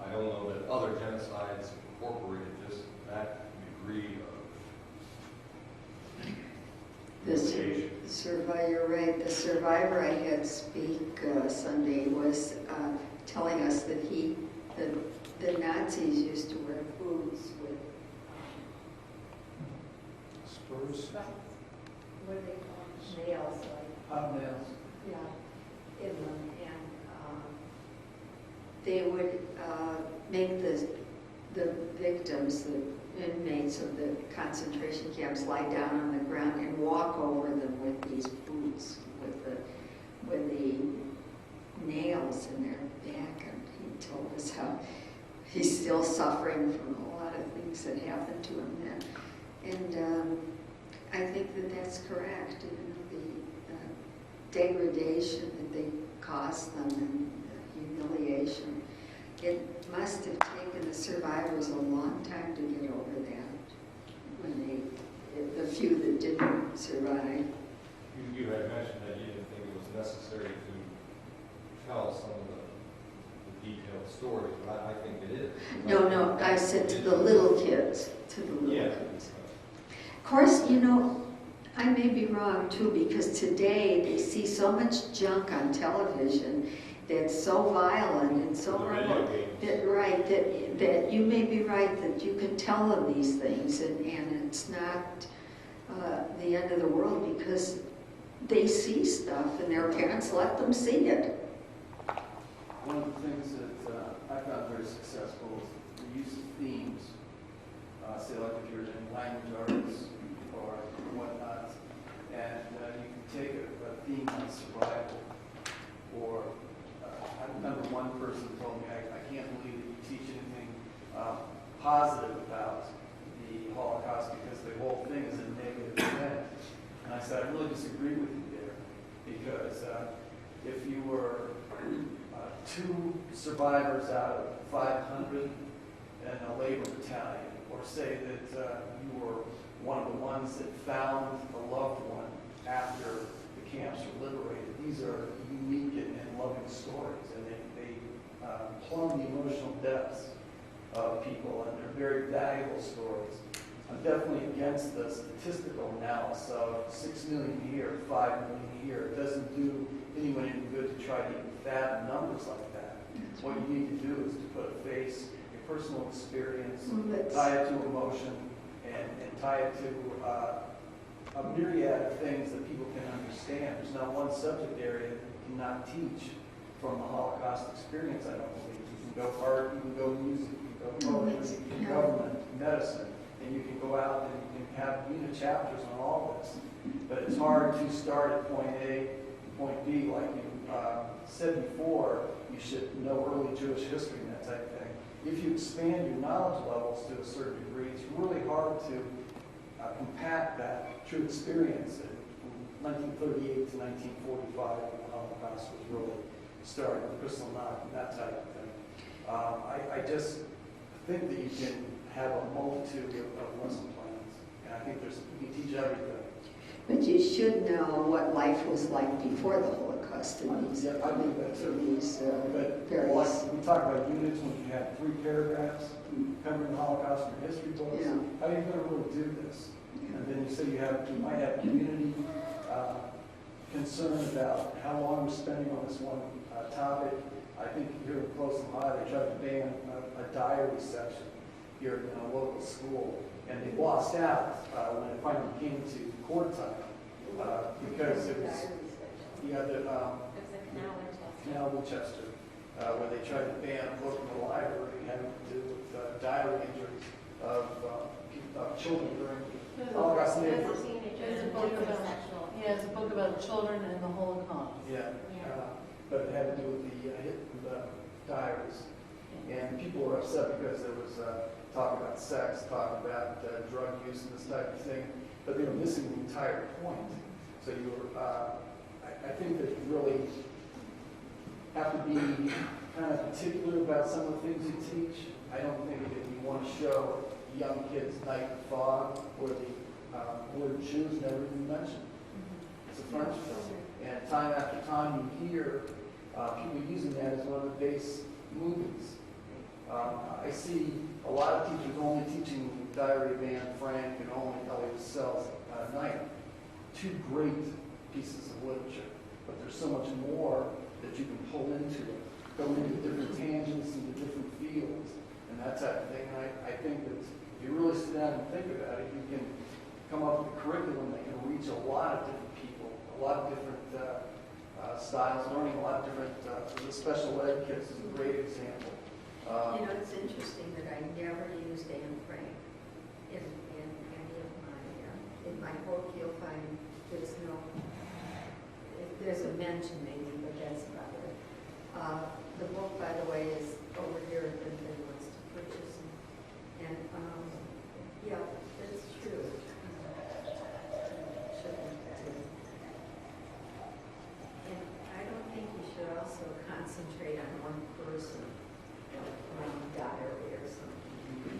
I don't know that other genocides incorporated just that degree of humiliation.
You're right. The survivor I had speak Sunday was telling us that the Nazis used to wear boots with
Spurs?
what do they call them? Nails, like
Hobnails.
yeah, in them, and they would make the victims, the inmates of the concentration camps, lie down on the ground and walk over them with these boots with the nails in their back. And he told us how he's still suffering from a lot of things that happened to him then. And I think that that's correct. You know, the degradation that they caused them and the humiliation. It must have taken the survivors a long time to get over that, when the few that didn't survive.
You had mentioned that you didn't think it was necessary to tell some of the detailed stories, but I think it is.
No, I said to the little kids, kids. Of course, you know, I may be wrong too, because today they see so much junk on television that's so violent and so horrible, that you may be right that you can tell them these things, and it's not the end of the world, because they see stuff and their parents let them see it.
One of the things that I found very successful is the use of themes. Say like if you're in language arts or whatnot, and you can take a theme on survival. Or I remember one person told me, I can't believe that you teach anything positive about the Holocaust because the whole thing is a negative event. And I said, I really disagree with you there, because if you were 2 survivors out of 500 in a labor battalion, or say that you were one of the ones that found a loved one after the camps were liberated, these are unique and loving stories, and they plumb the emotional depths of people, and they're very valuable stories. I'm definitely against the statistical analysis of 6 million a year, 5 million a year. It doesn't do anyone any good to try to even fathom numbers like that. What you need to do is to put a face, a personal experience, tie it to emotion, and tie it to a myriad of things that people can understand. There's not one subject area that you cannot teach from the Holocaust experience, I don't believe. You can go art, you can go music, you can go poetry, you can go government, medicine, and you can go out and have unit chapters on all this. But it's hard to start at point A, point B, like said before, you should know early Jewish history and that type of thing. If you expand your knowledge levels to a certain degree, it's really hard to compact that true experience from 1938 to 1945 when the Holocaust was really starting, with Kristallnacht and that type of thing. I just think that you can have a multitude of lesson plans, and I think you can teach everything.
But you should know what life was like before the Holocaust in these,
Yeah, I think that too. But
various.
we talk about units when you have 3 paragraphs covering the Holocaust in your history books.
Yeah.
How are you going to really do this? And then you say you might have community concern about how long we're spending on this one topic. I think here in Close and High, they tried to ban a diary section here in a local school, and they lost out when it finally came to court time because it was the Canal Winchester, where they tried to ban a book in the library having to do with diary entries of children during the Holocaust.
There's a book about, it's a book about children and the Holocaust.
Yeah, but it had to do with the diaries. And people were upset because there was talk about sex, talk about drug use and this type of thing, but they were missing the entire point. So you were, I think that you really have to be kind of particular about some of the things you teach. I don't think that you want to show young kids Night in Fog where the word Jews never even mentioned. It's a French film. And time after time you hear people using that as one of the base movies. I see a lot of teachers only teaching Diary of Anne Frank and only Elliot Sells Night. 2 great pieces of literature, but there's so much more that you can pull into it, go into different tangents, into different fields, and that type of thing. And I think that if you really sit down and think about it, you can come up with a curriculum that can reach a lot of different people, a lot of different styles, learning a lot of different, the special ed kids is a great example.
It's interesting that I never used Anne Frank in any of in my book. You'll find there's a mention maybe, but that's about it. The book, by the way, is over here if anybody wants to purchase it. And yeah, that's true. Should look that in. And I don't think you should also concentrate on one person. Diary or something.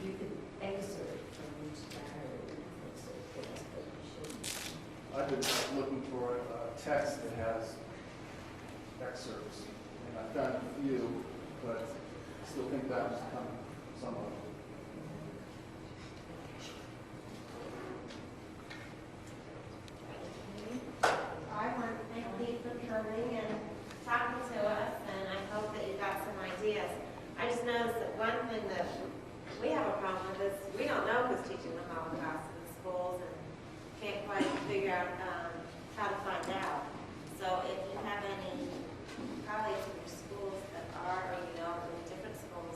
You could excerpt from each diary and so forth, but you shouldn't.
I've been looking for a text that has excerpts, and I've found a few, but I still think that was some of them.
I want to thank you for coming and talking to us, and I hope that you got some ideas. I just noticed that one thing that we have a problem with is we don't know who's teaching the Holocaust in the schools and can't quite figure out how to find out. So if you have any colleagues in your schools that are, or in different schools,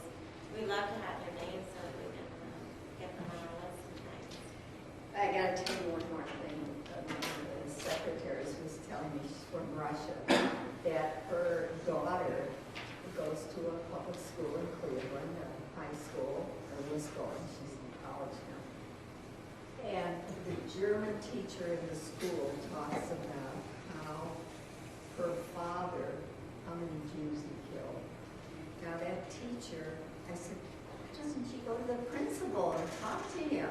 we'd love to have your names so that we can get them on our list and things.
I got to tell you one more thing. One of the secretaries was telling me, she's from Russia, that her daughter goes to a public school in Cleveland, a high school, or was going, she's in college now. And the German teacher in the school talks about how her father, how many Jews he killed. Now that teacher, I said, why doesn't she go to the principal and talk to him?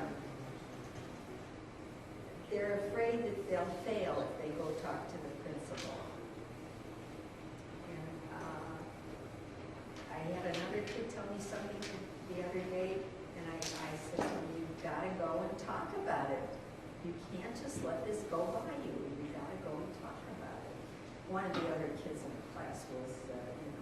They're afraid that they'll fail if they go talk to the principal. I had another kid tell me something the other day, and I said to him, you've got to go and talk about it. You can't just let this go by you. You've got to go and talk about it. One of the other kids in the class was in